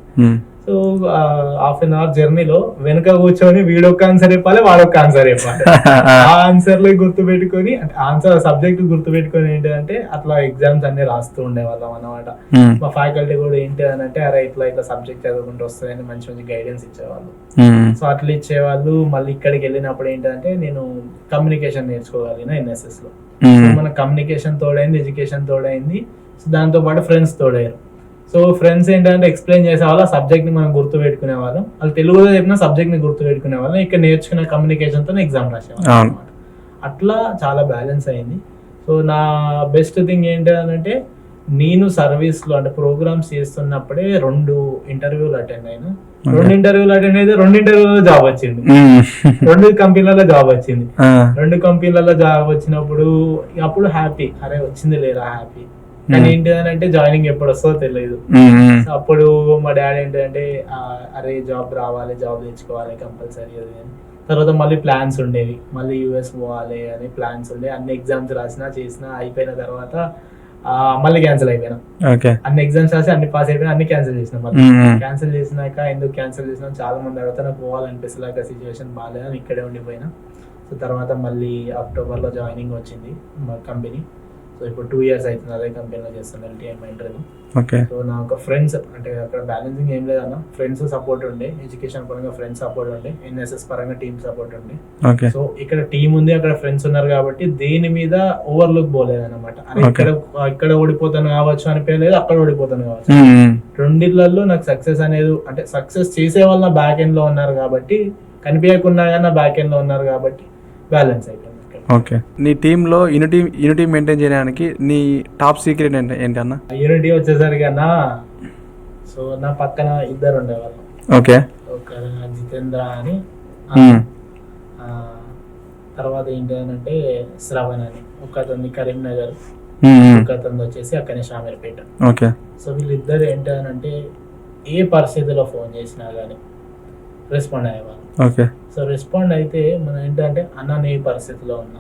[SPEAKER 3] సో 1/2 అవర్ జర్నీలో వెనక కూర్చొని వీడొక్క ఆన్సర్ చెప్పాలి, వాడొక్క ఆన్సర్ చెప్పాలి. ఆ ఆన్సర్లు గుర్తు పెట్టుకొని, అంటే ఆన్సర్ సబ్జెక్ట్ గుర్తు పెట్టుకొని ఏంటంటే అట్లా ఎగ్జామ్స్ అన్ని రాస్తూ ఉండేవాళ్ళం అనమాట. మా ఫ్యాకల్టీ కూడా ఏంటి అని అంటే అరే ఇట్లా సబ్జెక్ట్ చదువుకుంటూ వస్తుందని మంచి మంచి గైడెన్స్ ఇచ్చేవాళ్ళు. సో అట్లా ఇచ్చేవాళ్ళు. మళ్ళీ ఇక్కడికి వెళ్ళినప్పుడు ఏంటంటే నేను కమ్యూనికేషన్ నేర్చుకోగలిగిన NSS లో. మన కమ్యూనికేషన్ తోడైంది, ఎడ్యుకేషన్ తోడైంది, దాంతో పాటు ఫ్రెండ్స్ తోడయ్యారు. సో ఫ్రెండ్స్ ఏంటంటే ఎక్స్ప్లెయిన్ చేసేవాళ్ళు, ఆ సబ్జెక్ట్ ని మనం గుర్తు పెట్టుకునే వాళ్ళం. వాళ్ళు తెలుగులో చెప్పిన సబ్జెక్ట్ ని గుర్తు పెట్టుకునే వాళ్ళం, ఇక్కడ నేర్చుకునే కమ్యూనికేషన్ తో ఎగ్జామ్ రాసేవాళ్ళం అనమాట. అట్లా చాలా బ్యాలెన్స్ అయింది. సో నా బెస్ట్ థింగ్ ఏంటి అని అంటే నేను సర్వీస్ లో అంటే ప్రోగ్రామ్స్ చేస్తున్నప్పుడే 2 ఇంటర్వ్యూలు అటెండ్ అయినా. 2 ఇంటర్వ్యూలు అటెండ్ అయితే 2 ఇంటర్వ్యూలలో జాబ్ వచ్చింది, 2 కంపెనీలలో జాబ్ వచ్చింది. 2 కంపెనీలలో జాబ్ వచ్చినప్పుడు అప్పుడు హ్యాపీ, అరే వచ్చింది లేరా హ్యాపీ. కానీ ఏంటి అని అంటే జాయినింగ్ ఎప్పుడు వస్తుందో తెలియదు. అప్పుడు మా డాడీ ఏంటంటే అరే జాబ్ రావాలి, జాబ్ తెచ్చుకోవాలి కంపల్సరీ అది అని. తర్వాత మళ్ళీ ప్లాన్స్ ఉండేవి, మళ్ళీ US పోవాలి అని ప్లాన్స్ ఉండే. అన్ని ఎగ్జామ్స్ రాసినా చేసినా అయిపోయిన తర్వాత మళ్ళీ క్యాన్సిల్ అయిపోయినా. అన్ని ఎగ్జామ్స్ రాసి అన్ని పాస్ అయిపోయినా, అన్ని క్యాన్సిల్ చేసినా. మళ్ళీ క్యాన్సిల్ చేసినాక ఎందుకు క్యాన్సిల్ చేసినా చాలా మంది అడిగితే నాకు పోవాలనిపిస్తుంది, సిచ్యువేషన్ బాగాలేదు, ఇక్కడే ఉండిపోయినా. సో తర్వాత మళ్ళీ అక్టోబర్లో జాయినింగ్ వచ్చింది మా కంపెనీ. సో ఇప్పుడు 2 years అవుతుంది అదే కంపెనీలో చేస్తాను, LTI ఇంటర్వ్యూ. సో నా ఒక ఫ్రెండ్స్ అంటే అక్కడ బ్యాలెన్సింగ్ ఏం లేదన్న, ఫ్రెండ్స్ సపోర్ట్ ఉండే, ఎడ్యుకేషన్ పరంగా ఫ్రెండ్స్ సపోర్ట్ ఉండే, NSS పరంగా టీమ్ సపోర్ట్ ఉండే. సో ఇక్కడ టీం ఉంది, అక్కడ ఫ్రెండ్స్ ఉన్నారు కాబట్టి దేని మీద ఓవర్లుక్ పోలేదు అనమాట. ఇక్కడ ఓడిపోతాను కావచ్చు అనిపించలేదు, అక్కడ ఓడిపోతాను కావచ్చు. రెండిళ్లలో నాకు సక్సెస్ అనేది అంటే సక్సెస్ చేసే వాళ్ళు నా బ్యాక్ ఎండ్ లో ఉన్నారు కాబట్టి, కనిపించకుండా కానీ నా బ్యాక్ ఎండ్ లో ఉన్నారు కాబట్టి బ్యాలెన్స్ అయిపోయింది.
[SPEAKER 2] ఓకే, నీ టీంలో యూనిటీ మెయింటైన్ చేయడానికి నీ టాప్ సీక్రెట్ ఏంటన్నా?
[SPEAKER 3] యూనిటీ వచ్చేసరికి అన్న, సో నా పక్కన 2 ఉండేవాళ్ళు.
[SPEAKER 2] ఓకే,
[SPEAKER 3] ఒక జితేంద్ర అని, తర్వాత ఏంటంటే శ్రవణ్ అని, ఒక అతన్ని కరీంనగర్, ఒక అతను వచ్చేసి అక్కడనే షామీర్పేట.
[SPEAKER 2] ఓకే, సో
[SPEAKER 3] వీళ్ళిద్దరు ఏంటంటే ఏ పరిస్థితిలో ఫోన్ చేసినా కానీ రెస్పాండ్ అయ్యేవాళ్ళు.
[SPEAKER 2] ఓకే,
[SPEAKER 3] సో రెస్పాండ్ అయితే మనం ఏంటంటే అన్న నీ పరిస్థితిలో ఉన్నా,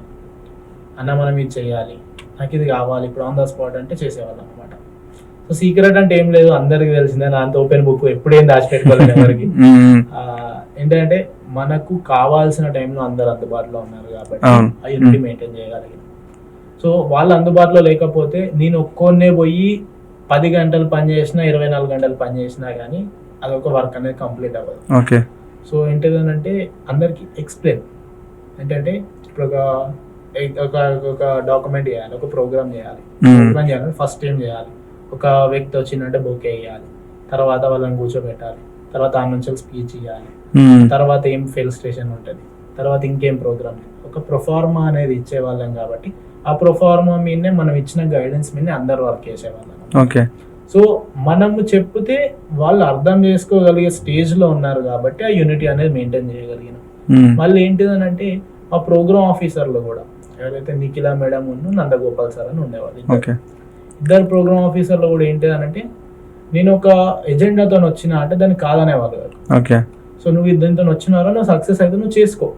[SPEAKER 3] అన్న మనం ఇది చేయాలి, నాకు ఇది కావాలి ఇప్పుడు ఆన్ ద స్పాట్ అంటే చేసేవాళ్ళం అనమాట. సో సీక్రెట్ అంటే ఏం లేదు, అందరికి తెలిసిందే, నా అంత ఓపెన్ బుక్, ఎప్పుడేం దాచిపెట్టుకోలేదు ఎవరికి. ఏంటంటే మనకు కావాల్సిన టైంలో అందరు అందుబాటులో ఉన్నారు కాబట్టి ఆ యూనిటీ మెయింటైన్ చేయగలిగింది. సో వాళ్ళు అందుబాటులో లేకపోతే నేను ఒక్కొన్నే పోయి 10 గంటలు పని చేసినా 24 గంటలు పని చేసినా కానీ అదొక వర్క్ అనేది కంప్లీట్ అవ్వదు.
[SPEAKER 2] ఓకే,
[SPEAKER 3] సో ఏంటిదనంటే అందరికి ఎక్స్ప్లెయిన్ ఏంటంటే ఇప్పుడు ఒక డాక్యుమెంట్ చేయాలి, ఒక ప్రోగ్రామ్ చేయాలి, ఫస్ట్ ఏం చేయాలి, ఒక వ్యక్తి వచ్చిందంటే బొకే వేయాలి, తర్వాత వాళ్ళని కూర్చోబెట్టాలి, తర్వాత ఆ నుంచి స్పీచ్ ఇవ్వాలి, తర్వాత ఏం ఫెయిల్ స్టేషన్ ఉంటుంది, తర్వాత ఇంకేం ప్రోగ్రామ్, ఒక ప్రొఫార్మా అనేది ఇచ్చేవాళ్ళం కాబట్టి ఆ ప్రొఫార్మా మీదనే మనం ఇచ్చిన గైడెన్స్ మీద అందరు వర్క్ చేసేవాళ్ళం.
[SPEAKER 2] ఓకే,
[SPEAKER 3] సో మనము చెప్తే వాళ్ళు అర్థం చేసుకోగలిగే స్టేజ్ లో ఉన్నారు కాబట్టి ఆ యూనిటీ అనేది మెయింటైన్ చేయగలిగిన. మళ్ళీ ఏంటిదనంటే ఆ ప్రోగ్రామ్ ఆఫీసర్లు కూడా ఎవరైతే నిఖిల మేడం నందగోపాల్ సార్ అని ఉండేవాళ్ళు, 2 ప్రోగ్రామ్ ఆఫీసర్లు కూడా ఏంటిదనంటే నేను ఒక ఎజెండాతో వచ్చినా అంటే దాన్ని కాదనేవాళ్ళు కాదు.
[SPEAKER 2] ఓకే.
[SPEAKER 3] సో నువ్వు దీంతో వచ్చినారో నువ్వు సక్సెస్ అయితే నువ్వు చేసుకో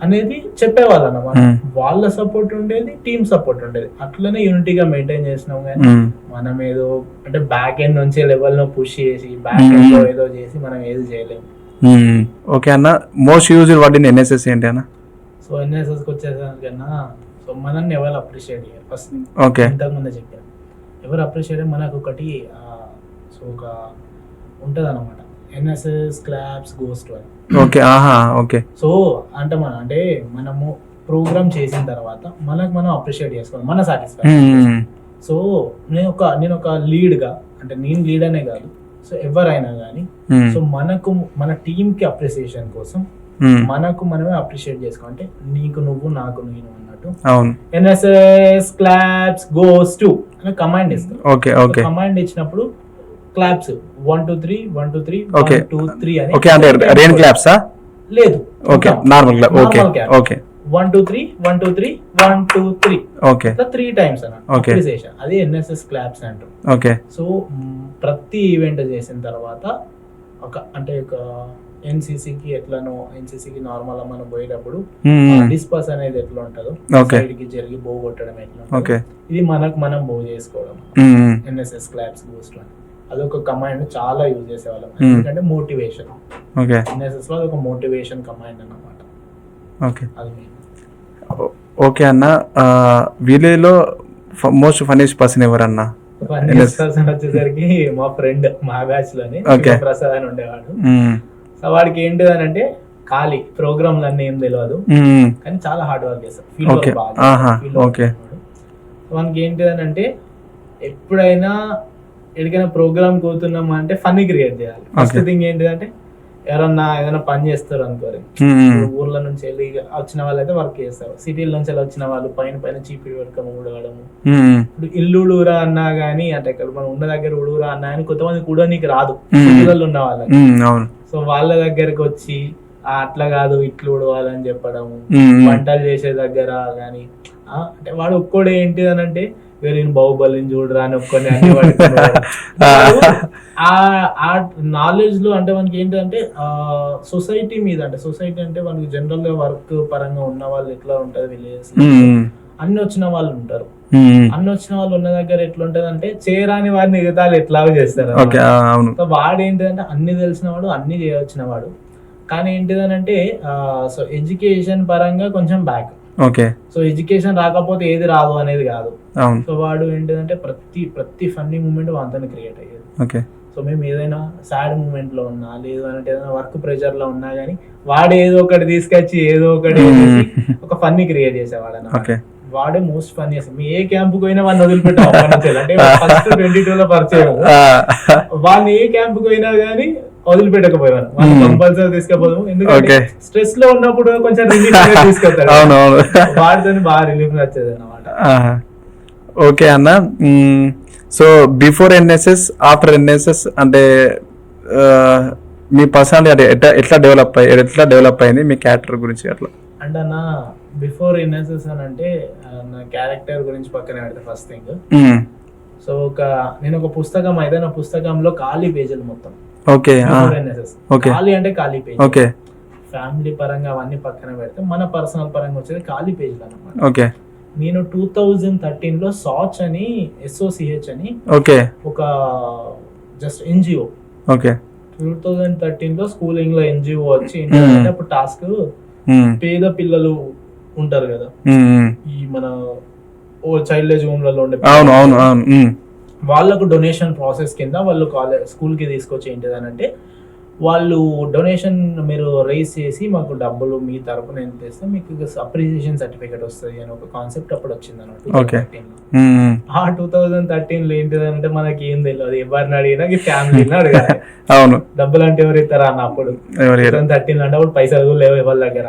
[SPEAKER 3] అనేది చెప్పేవాళ్ళు అన్నమాట. వాళ్ళ సపోర్ట్ ఉండేది, టీమ్ సపోర్ట్ ఉండేది, అట్లనే యూనిటీగా మెయింటైన్ చేసినాం. కానీ మనం ఏదో అంటే బ్యాక్ ఎండ్ నుంచి లెవెల్ లో పుష్ చేసి బ్యాక్ ఎండ్ లో ఏదో చేసి మనం ఏది చేయలేము.
[SPEAKER 2] ఓకే అన్న, most used word in NSS ఏంటి అన్న?
[SPEAKER 3] సో ఎన్ఎస్ఎస్ కి వచ్చేసరికన్నా సో మనల్ని ఎవరు అప్రిషియేట్ చేయాలి ఫస్ట్.
[SPEAKER 2] ఓకే.
[SPEAKER 3] ఇంతకు ముందే చెప్పాను, ఎవరు అప్రిషియేట్ మనకు ఒకటి సో ఒక ఉంటది అనమాట, ఎన్ఎస్ఎస్ క్లాప్స్ గోస్ టు అని.
[SPEAKER 2] ఓకే. ఓకే.
[SPEAKER 3] సో అంటే మనము ప్రోగ్రామ్ చేసిన తర్వాత మనకు మనం అప్రిషియేట్ చేసుకోవాలి, మన సాటిస్ఫాక్షన్. సో నేను ఒక లీడ్ గా, అంటే నేను లీడ్ అనే కాదు, సో ఎవరైనా కానీ సో మనకు మన టీమ్ కి అప్రిసియేషన్ కోసం మనకు మనమే అప్రిషియేట్ చేసుకోవాలి. అంటే నీకు నువ్వు నాకు నేను అన్నట్టు. ఎన్ఎస్ఎస్ క్లాప్స్ గోస్ టు అనే కమాండ్ ఇస్తాం.
[SPEAKER 2] ఓకే. ఓకే.
[SPEAKER 3] కమాండ్ ఇచ్చినప్పుడు క్లాప్స్ 1 2 3 1 2 3
[SPEAKER 2] ఓకే.
[SPEAKER 3] 1 2 3 అని.
[SPEAKER 2] ఓకే, అంటే రెయిన్ క్లాప్సా?
[SPEAKER 3] లేదు.
[SPEAKER 2] Okay, normal clap. Okay. Okay.
[SPEAKER 3] 1 2 3 1 2 3 1 2 3.
[SPEAKER 2] Okay.
[SPEAKER 3] ఇట్లా 3 టైమ్స్ అన్న అప్రిసియేషన్. అది ఎన్ఎస్ఎస్ క్లాప్స్ అంటారు.
[SPEAKER 2] ఓకే.
[SPEAKER 3] సో ప్రతి ఈవెంట్ చేసిన తర్వాత ఒక ఎన్సీసీకి ఎట్లనో, ఎన్సీసీకి నార్మల్ మనం పోయేటప్పుడు డిస్పర్స్ అనేది ఎట్లా ఉంటుందో సైడ్ కి జరిగి బో కొట్టడం ఎట్లా, ఇది మనకు మనం బో చేసుకోవడం. ఎన్ఎస్ఎస్ క్లాప్స్ గోస్ట్ అని అదొక కమాండ్ చాలా యూజ్ చేసేవాళ్ళం. ఎందుకంటే మోటివేషన్. ఎన్ఎస్ఎస్ లో అదొక మోటివేషన్ కమాండ్ అన్నమాట. అది
[SPEAKER 2] ఓకే అన్న, వీళ్ళలో మోస్ట్ ఫన్నీస్ట్ పర్సన్ ఎవరన్నా?
[SPEAKER 3] ఫన్నీస్ట్ పర్సన్ వచ్చేసరికి మా ఫ్రెండ్, మా బ్యాచ్ లోని ప్రసాద్ అని ఉండేవాడు. సో వాడికి ఏంటిది అని అంటే ఖాళీ ప్రోగ్రాంలు అన్నీ ఏం తెలియదు, కానీ చాలా హార్డ్ వర్క్ చేస్తాడు. వానికి ఏంటిది అని అంటే ఎప్పుడైనా ఎక్కడికైనా ప్రోగ్రామ్ పోతున్నాం అంటే ఫన్నీ క్రియేట్ చేయాలి. ఫస్ట్ థింగ్ ఏంటిదంటే ఎవరన్నా ఏదైనా పని చేస్తారు అనుకోరు, ఊర్ల నుంచి వెళ్ళి వచ్చిన వాళ్ళు అయితే వర్క్ చేస్తారు, సిటీల నుంచి వచ్చిన వాళ్ళు పైన చీపీ వర్క్ ఊడవడము. ఇప్పుడు ఇల్లు ఉడుగురా అన్నా గానీ, అంటే ఇక్కడ మనం ఉన్న దగ్గర ఉడుగురా అన్నా కానీ కొంతమంది కూడా నీకు రాదు సిటీలలో ఉన్న వాళ్ళకి. సో వాళ్ళ దగ్గరకు వచ్చి అట్లా కాదు ఇట్లు ఉడవాలని చెప్పడము, వంటలు చేసే దగ్గర గానీ. అంటే వాడు ఒక్కడే ఏంటి అని అంటే నేను బాహుబలిని చూడరా అని ఒక్కడిని అన్ని పడుతున్నాడు. ఆ నాలెడ్జ్ లో అంటే మనకి ఏంటంటే సొసైటీ మీద, అంటే సొసైటీ అంటే మనకి జనరల్ గా వర్క్ పరంగా ఉన్న వాళ్ళు ఎట్లా ఉంటది, విలేజెస్ అన్ని వచ్చిన వాళ్ళు ఉంటారు. అన్ని వచ్చిన వాళ్ళు ఉన్న దగ్గర ఎట్లా ఉంటది అంటే చేయరాని వాడిని ఎగతాలు ఎట్లా చేస్తారు. సో వాడు ఏంటిదంటే అన్ని తెలిసిన వాడు, అన్ని చేయవచ్చిన వాడు, కానీ ఏంటిదనంటే సో ఎడ్యుకేషన్ పరంగా కొంచెం బ్యాక్. సో ఎడ్యుకేషన్ రాకపోతే ఏది రాదు అనేది కాదు. సో వాడు ఏంటిదంటే ప్రతి ఫన్నీ మూమెంట్ వాంతోనే క్రియేట్ అయ్యేది. సో మేము ఏదైనా సాడ్ మూమెంట్ లో ఉన్నా, లేదు అంటే ఏదైనా వర్క్ ప్రెషర్ లో ఉన్నా గానీ వాడు ఏదో ఒకటి తీసుకొచ్చి ఏదో ఒకటి ఒక ఫన్నీ క్రియేట్ చేసేవాడు అన్నమాట. వాడే మోస్ట్ ఫన్నీ. మీ ఏ క్యాంప్ పోయినా వాడిని వదిలిపెట్టాం. అంటే ఫస్ట్ 22 లో పరిచయం, వాడిని ఏ క్యాంప్ పోయినా గానీ వదిలిపెట్టకపోయాను, కంపల్సరీ తీసుకపోదాము. ఎందుకంటే స్ట్రెస్ లో ఉన్నప్పుడు కొంచెం రిలీఫ్ తీసుకెళ్తాడు, వాడితో బాగా రిలీఫ్ వచ్చేది అన్నమాట.
[SPEAKER 2] ఓకే అన్న, so before NSS after NSS అంటే మీ పర్సనాలిటీ అంటే ఎట్లా డెవలప్ అయింది మీ క్యారెక్టర్ గురించి అట్లా?
[SPEAKER 3] అంటే అన్న బిఫోర్ ఎన్ఎస్ఎస్ అని అంటే నా క్యారెక్టర్ గురించి పక్కన పెడితే ఫస్ట్ థింగ్, సో నేను ఒక పుస్తకం అయితే నా పుస్తకంలో ఖాళీ పేజీలు మొత్తం. ఖాళీ అంటే ఖాళీ పేజీ. ఫ్యామిలీ పరంగా అవన్నీ పక్కన పెడితే మన పర్సనల్ పరంగా వచ్చేది ఖాళీ పేజీలు అన్నమాట. నేను 2013 లో సాచ్ అని SOCH అని ఒక జస్ట్ NGO 2013 లో స్కూలింగ్ లో NGO వచ్చి ఏంటంటే అప్పుడు టాస్క్ పేద పిల్లలు ఉంటారు కదా, ఈ మన చైల్డ్ హోమ్ లలో ఉండే వాళ్ళకు డొనేషన్ ప్రాసెస్ కింద వాళ్ళు స్కూల్ కి తీసుకొచ్చి ఏంటిదనంటే వాళ్ళు డొనేషన్ మీరు రైజ్ చేసి మాకు డబ్బులు మీ తరపున ఎంత తెస్తే మీకు అప్రిసియేషన్ సర్టిఫికేట్ వస్తుంది అని ఒక కాన్సెప్ట్ అప్పుడు వచ్చింది అన్నమాట. ఆ 2013 లో ఏంటిదంటే మనకి ఏం తెలియదు, ఎవరిని అడిగినా ఫ్యామిలీని అడగాలి డబ్బులు అంటే ఎవరు ఇస్తారా అన్న. అప్పుడు 2013 లో అంటే అప్పుడు పైసలు లేవు ఎవరి దగ్గర.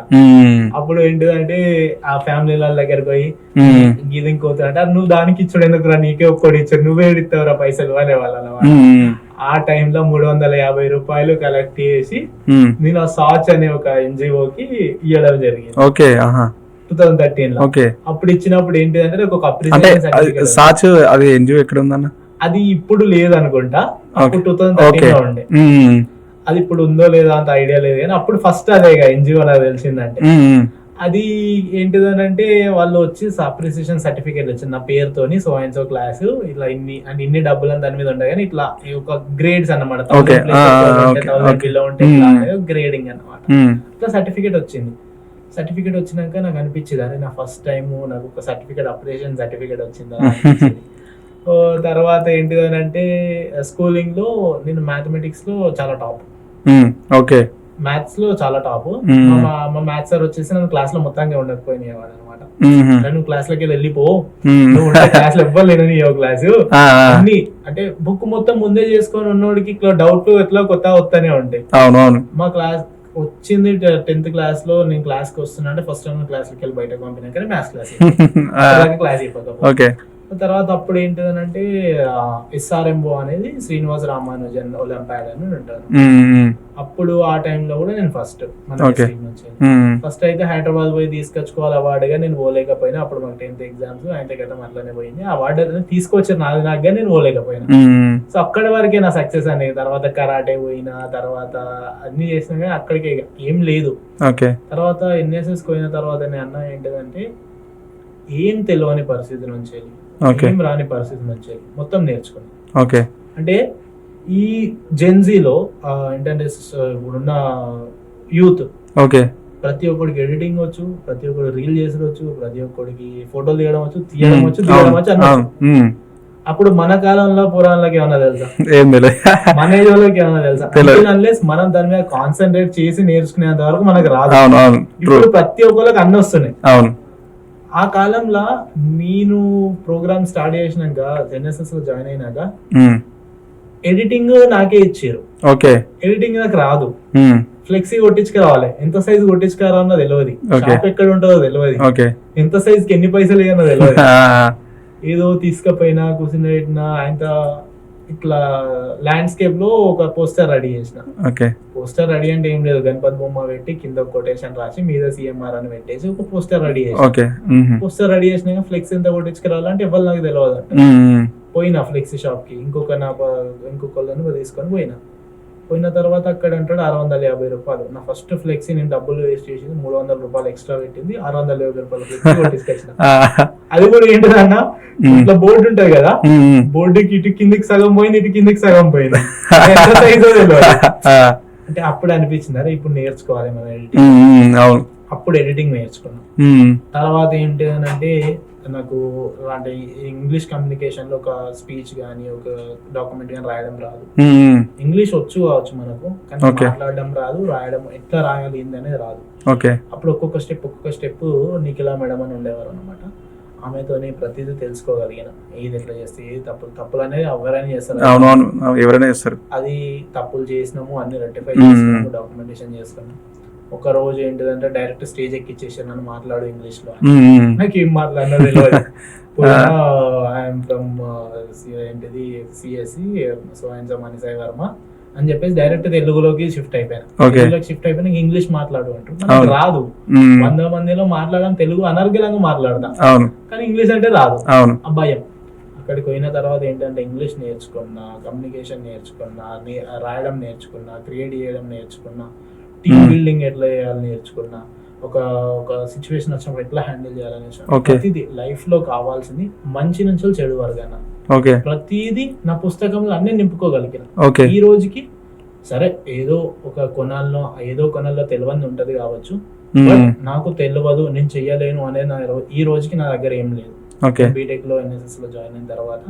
[SPEAKER 3] అప్పుడు ఏంటిదంటే ఆ ఫ్యామిలీ వాళ్ళ దగ్గరకు పోయి ఇది ఇంకోతారు అంటే నువ్వు దానికి ఇచ్చాడు ఎందుకురా, నీకే ఒక్కటి ఇచ్చాడు, నువ్వే ఇస్తావురా పైసలు అనేవాళ్ళు అన్నమాట. ఆ టైంలో 350 రూపాయలు కలెక్ట్ చేసి నేను ఆ సాచ్ అనే ఒక NGOకి ఇవ్వడం జరిగింది 2013 లో. అప్పుడు ఇచ్చినప్పుడు ఏంటిదంటే ఒక అప్రిసియేషన్
[SPEAKER 2] సాచ్ అది NGO ఎక్కడ ఉందన్న?
[SPEAKER 3] అది ఇప్పుడు లేదు అనుకుంటా, అప్పుడు
[SPEAKER 2] ఓకే
[SPEAKER 3] 2013 లో ఉండే. అది ఇప్పుడు ఉందో లేదో అంత ఐడియా లేదు, కానీ అప్పుడు ఫస్ట్ అదే ఎన్జిఓ నాకు తెలిసిందంటే. అది ఏంటిదనంటే వాళ్ళు వచ్చి అప్రిసియేషన్ సర్టిఫికేట్ వచ్చింది నా పేరుతోని, సో అండ్ సో క్లాస్ ఇట్లా ఇన్ని అంటే ఇన్ని డబ్బులు అని దాని మీద ఉంటాయి, కానీ ఇట్లా ఒక గ్రేడ్స్ అన్నమాట, 1000 బిలో ఉంటే గ్రేడింగ్ అన్నమాట. ఇట్లా సర్టిఫికేట్ వచ్చింది. సర్టిఫికేట్ వచ్చినాక నాకు అనిపించింది, అరే నా ఫస్ట్ టైం నాకు ఒక సర్టిఫికేట్, అప్రిసియేషన్ సర్టిఫికేట్ వచ్చిందా అనిపించింది. తర్వాత ఏంటిదనంటే స్కూలింగ్ లో నేను మ్యాథమెటిక్స్ లో చాలా టాప్,
[SPEAKER 2] ఓకే
[SPEAKER 3] మ్యాథ్స్ లో చాలా టాప్. మా మ్యాథ్స్ సార్ వచ్చేసి నన్ను క్లాస్ లో మొత్తంగా ఉండకపోయినాడు అనమాట. నువ్వు క్లాస్ లోకి వెళ్ళిపో, నువ్వు క్లాస్ లో ఎవ్వరు క్లాసు అన్ని అంటే బుక్ మొత్తం ముందే చేసుకొని ఉన్నోడికి ఇట్లా డౌట్ ఎట్లా కొత్త వస్తానే ఉంటాయి. మా క్లాస్ వచ్చింది 10th క్లాస్ లో, నేను క్లాస్ కి వస్తున్నా అంటే ఫస్ట్ టైం క్లాస్ లోకి వెళ్ళి బయటకు పంపినా, కానీ మ్యాథ్స్ క్లాస్ అయిపోతా. తర్వాత అప్పుడు ఏంటిదనంటే SRMO అనేది శ్రీనివాస రామానుజన్ ఒలింపియాడ్ అని ఉంటారు. అప్పుడు ఆ టైంలో కూడా నేను ఫస్ట్ ఫస్ట్ అయితే హైదరాబాద్ పోయి తీసుకొచ్చుకోవాలి అవార్డుగా, నేను పోలేకపోయినా. అప్పుడు మాకు 10th ఎగ్జామ్స్ ఆయన గతం అట్లనే పోయింది. అవార్డు తీసుకొచ్చారు నాకు నేను పోలేకపోయినా. సో అక్కడి వరకే నా సక్సెస్ అనేది. తర్వాత కరాటే పోయినా, తర్వాత అన్ని చేసినా కానీ అక్కడికే ఏం లేదు. తర్వాత NSS పోయిన తర్వాత నేను అన్న ఏంటిదంటే ఏం తెలియని పరిస్థితి నుంచి వెళ్ళి, ఏం రాని పరిస్థితి నుంచి మొత్తం నేర్చుకున్నాను. అంటే ఈ జెన్జీలో ఏంటంటే ఇప్పుడున్న యూత్ ప్రతి ఒక్కడికి ఎడిటింగ్ వచ్చు, ప్రతి ఒక్కరు రీల్ చేసి, ప్రతి ఒక్కడికి ఫోటోలు తీయడం వచ్చు, తీయడం వచ్చు అన్న. అప్పుడు మన కాలంలో పురాణాలకి ఏమన్నా తెలుసా? మన ఏజ్ వాళ్ళకి ఏమన్నా తెలుసా? అన్లెస్ మనం దాని మీద కాన్సన్ట్రేట్ చేసి నేర్చుకునేంత వరకు మనకు రాదు. ఇప్పుడు ప్రతి ఒక్కరికి అన్ని వస్తున్నాయి. ఆ కాలంలో నేను ప్రోగ్రామ్ స్టార్ట్ చేసినాక, NSS లో జాయిన్ అయినాక ఎడిటింగ్ నాకే ఇచ్చారు. ఎడిటింగ్ నాకు రాదు, ఫ్లెక్సీ కొట్టించుకురావాలి, ఎంత సైజ్ కొట్టించుకురావన్నో తెలియదు, షాప్ ఎక్కడ ఉంటుందో తెలియదు, ఎంత సైజ్ కి ఎన్ని పైసలు ఇవ్వనో తెలియదు. ఏదో తీసుకపోయినా కూర్చుని ఆయన ఇట్లా ల్యాండ్స్కేప్ లో ఒక పోస్టర్ రెడీ చేసిన. పోస్టర్ రెడీ అంటే ఏం లేదు, గణపతి బొమ్మ పెట్టి కింద కొటేషన్ రాసి మీద CMR అని పెట్టేసి ఒక పోస్టర్ రెడీ చేసిన. పోస్టర్ రెడీ చేసినాక ఫ్లెక్స్ ఎంత కొట్టించుకురావాలంటే ఎవరు నాకు తెలియదు అంటే పోయినా ఫ్లెక్సీ షాప్ కి, ఇంకొకళ్ళని తీసుకొని పోయిన తర్వాత అక్కడ అంటాడు 650 రూపాయలు. నా ఫస్ట్ ఫ్లెక్సీ నేను డబ్బులు వేస్ట్ చేసింది 300 రూపాయలు ఎక్స్ట్రా పెట్టింది, 650 రూపాయలు ఫ్లెక్సీ కొట్టించుకొచ్చిన. అది కూడా ఏంటిదన్నా, ఇట్లా బోర్డు ఉంటది కదా, బోర్డుకి ఇటు కిందికి సగం పోయింది, ఇటు కిందికి సగం పోయింది. అంటే అప్పుడు అనిపించింది, అరే ఇప్పుడు నేర్చుకోవాలి మన ఎడిటింగ్. అప్పుడు ఎడిటింగ్ నేర్చుకున్నాం. తర్వాత ఏంటి అని అంటే నాకు అంటే ఇంగ్లీష్ కమ్యూనికేషన్ లో ఒక స్పీచ్ గానీ, ఒక డాక్యుమెంట్ గానీ రాయడం రాదు. ఇంగ్లీష్ వచ్చు కావచ్చు మనకు, కానీ మాట్లాడడం రాదు, రాయడం ఎట్లా రాయాలి ఏందనేది రాదు. అప్పుడు ఒక్కొక్క స్టెప్ నిఖిలా మేడం అని ఉండేవారు అనమాట. ఆమెతోనే ప్రతిదీ తెలుసుకోగలిగిన, ఏది ఎట్లా చేస్తే ఏది తప్పులు అనేది ఎవరైనా చేస్తారు. అది తప్పులు చేసినాము, అన్ని రెక్టిఫై చేసినాము, డాక్యుమెంటేషన్ చేసుకున్నాము. ఒక రోజు ఏంటిదంటే డైరెక్ట్ స్టేజ్ ఎక్కిచ్చేసాను, నన్ను మాట్లాడు ఇంగ్లీష్ లో. నాకు ఏం మాట్లాడినా తెలియదు. ఐఎమ్ ఫ్రమ్ ఏంటిది CSE so and so Manisai Varma అని చెప్పేసి డైరెక్ట్ తెలుగులోకి షిఫ్ట్ అయిపోయాను. తెలుగులోకి షిఫ్ట్ అయిపోయినా ఇంగ్లీష్ మాట్లాడు అంటారు, నాకు రాదు. 100 మందిలో మాట్లాడడం తెలుగు అనర్గళంగా మాట్లాడదా, కానీ ఇంగ్లీష్ అంటే రాదు, ఆ భయం. అక్కడికి పోయిన తర్వాత ఏంటంటే ఇంగ్లీష్ నేర్చుకున్నా, కమ్యూనికేషన్ నేర్చుకున్నా, రాయడం నేర్చుకున్నా, క్రియేట్ చేయడం నేర్చుకున్నా, టీమ్ బిల్డింగ్ ఎట్లా చేయాలి నేర్చుకున్నా, ఒక సిచ్యువేషన్ వచ్చినప్పుడు ఎట్లా హ్యాండిల్ చేయాలని. ప్రతిదీ లైఫ్ లో కావాల్సింది మంచి నుంచి చెడు వరకైనా ప్రతిదీ నా పుస్తకంలో అన్ని నింపుకోగలిగిన. ఈ రోజుకి సరే ఏదో కొనాల్లో తెలియని ఉంటది కావచ్చు, బట్ నాకు తెలియదు, నేను చెయ్యలేను అనేది ఈ రోజుకి నా దగ్గర ఏం లేదు. బీటెక్ లో NSS లో జాయిన్ అయిన తర్వాత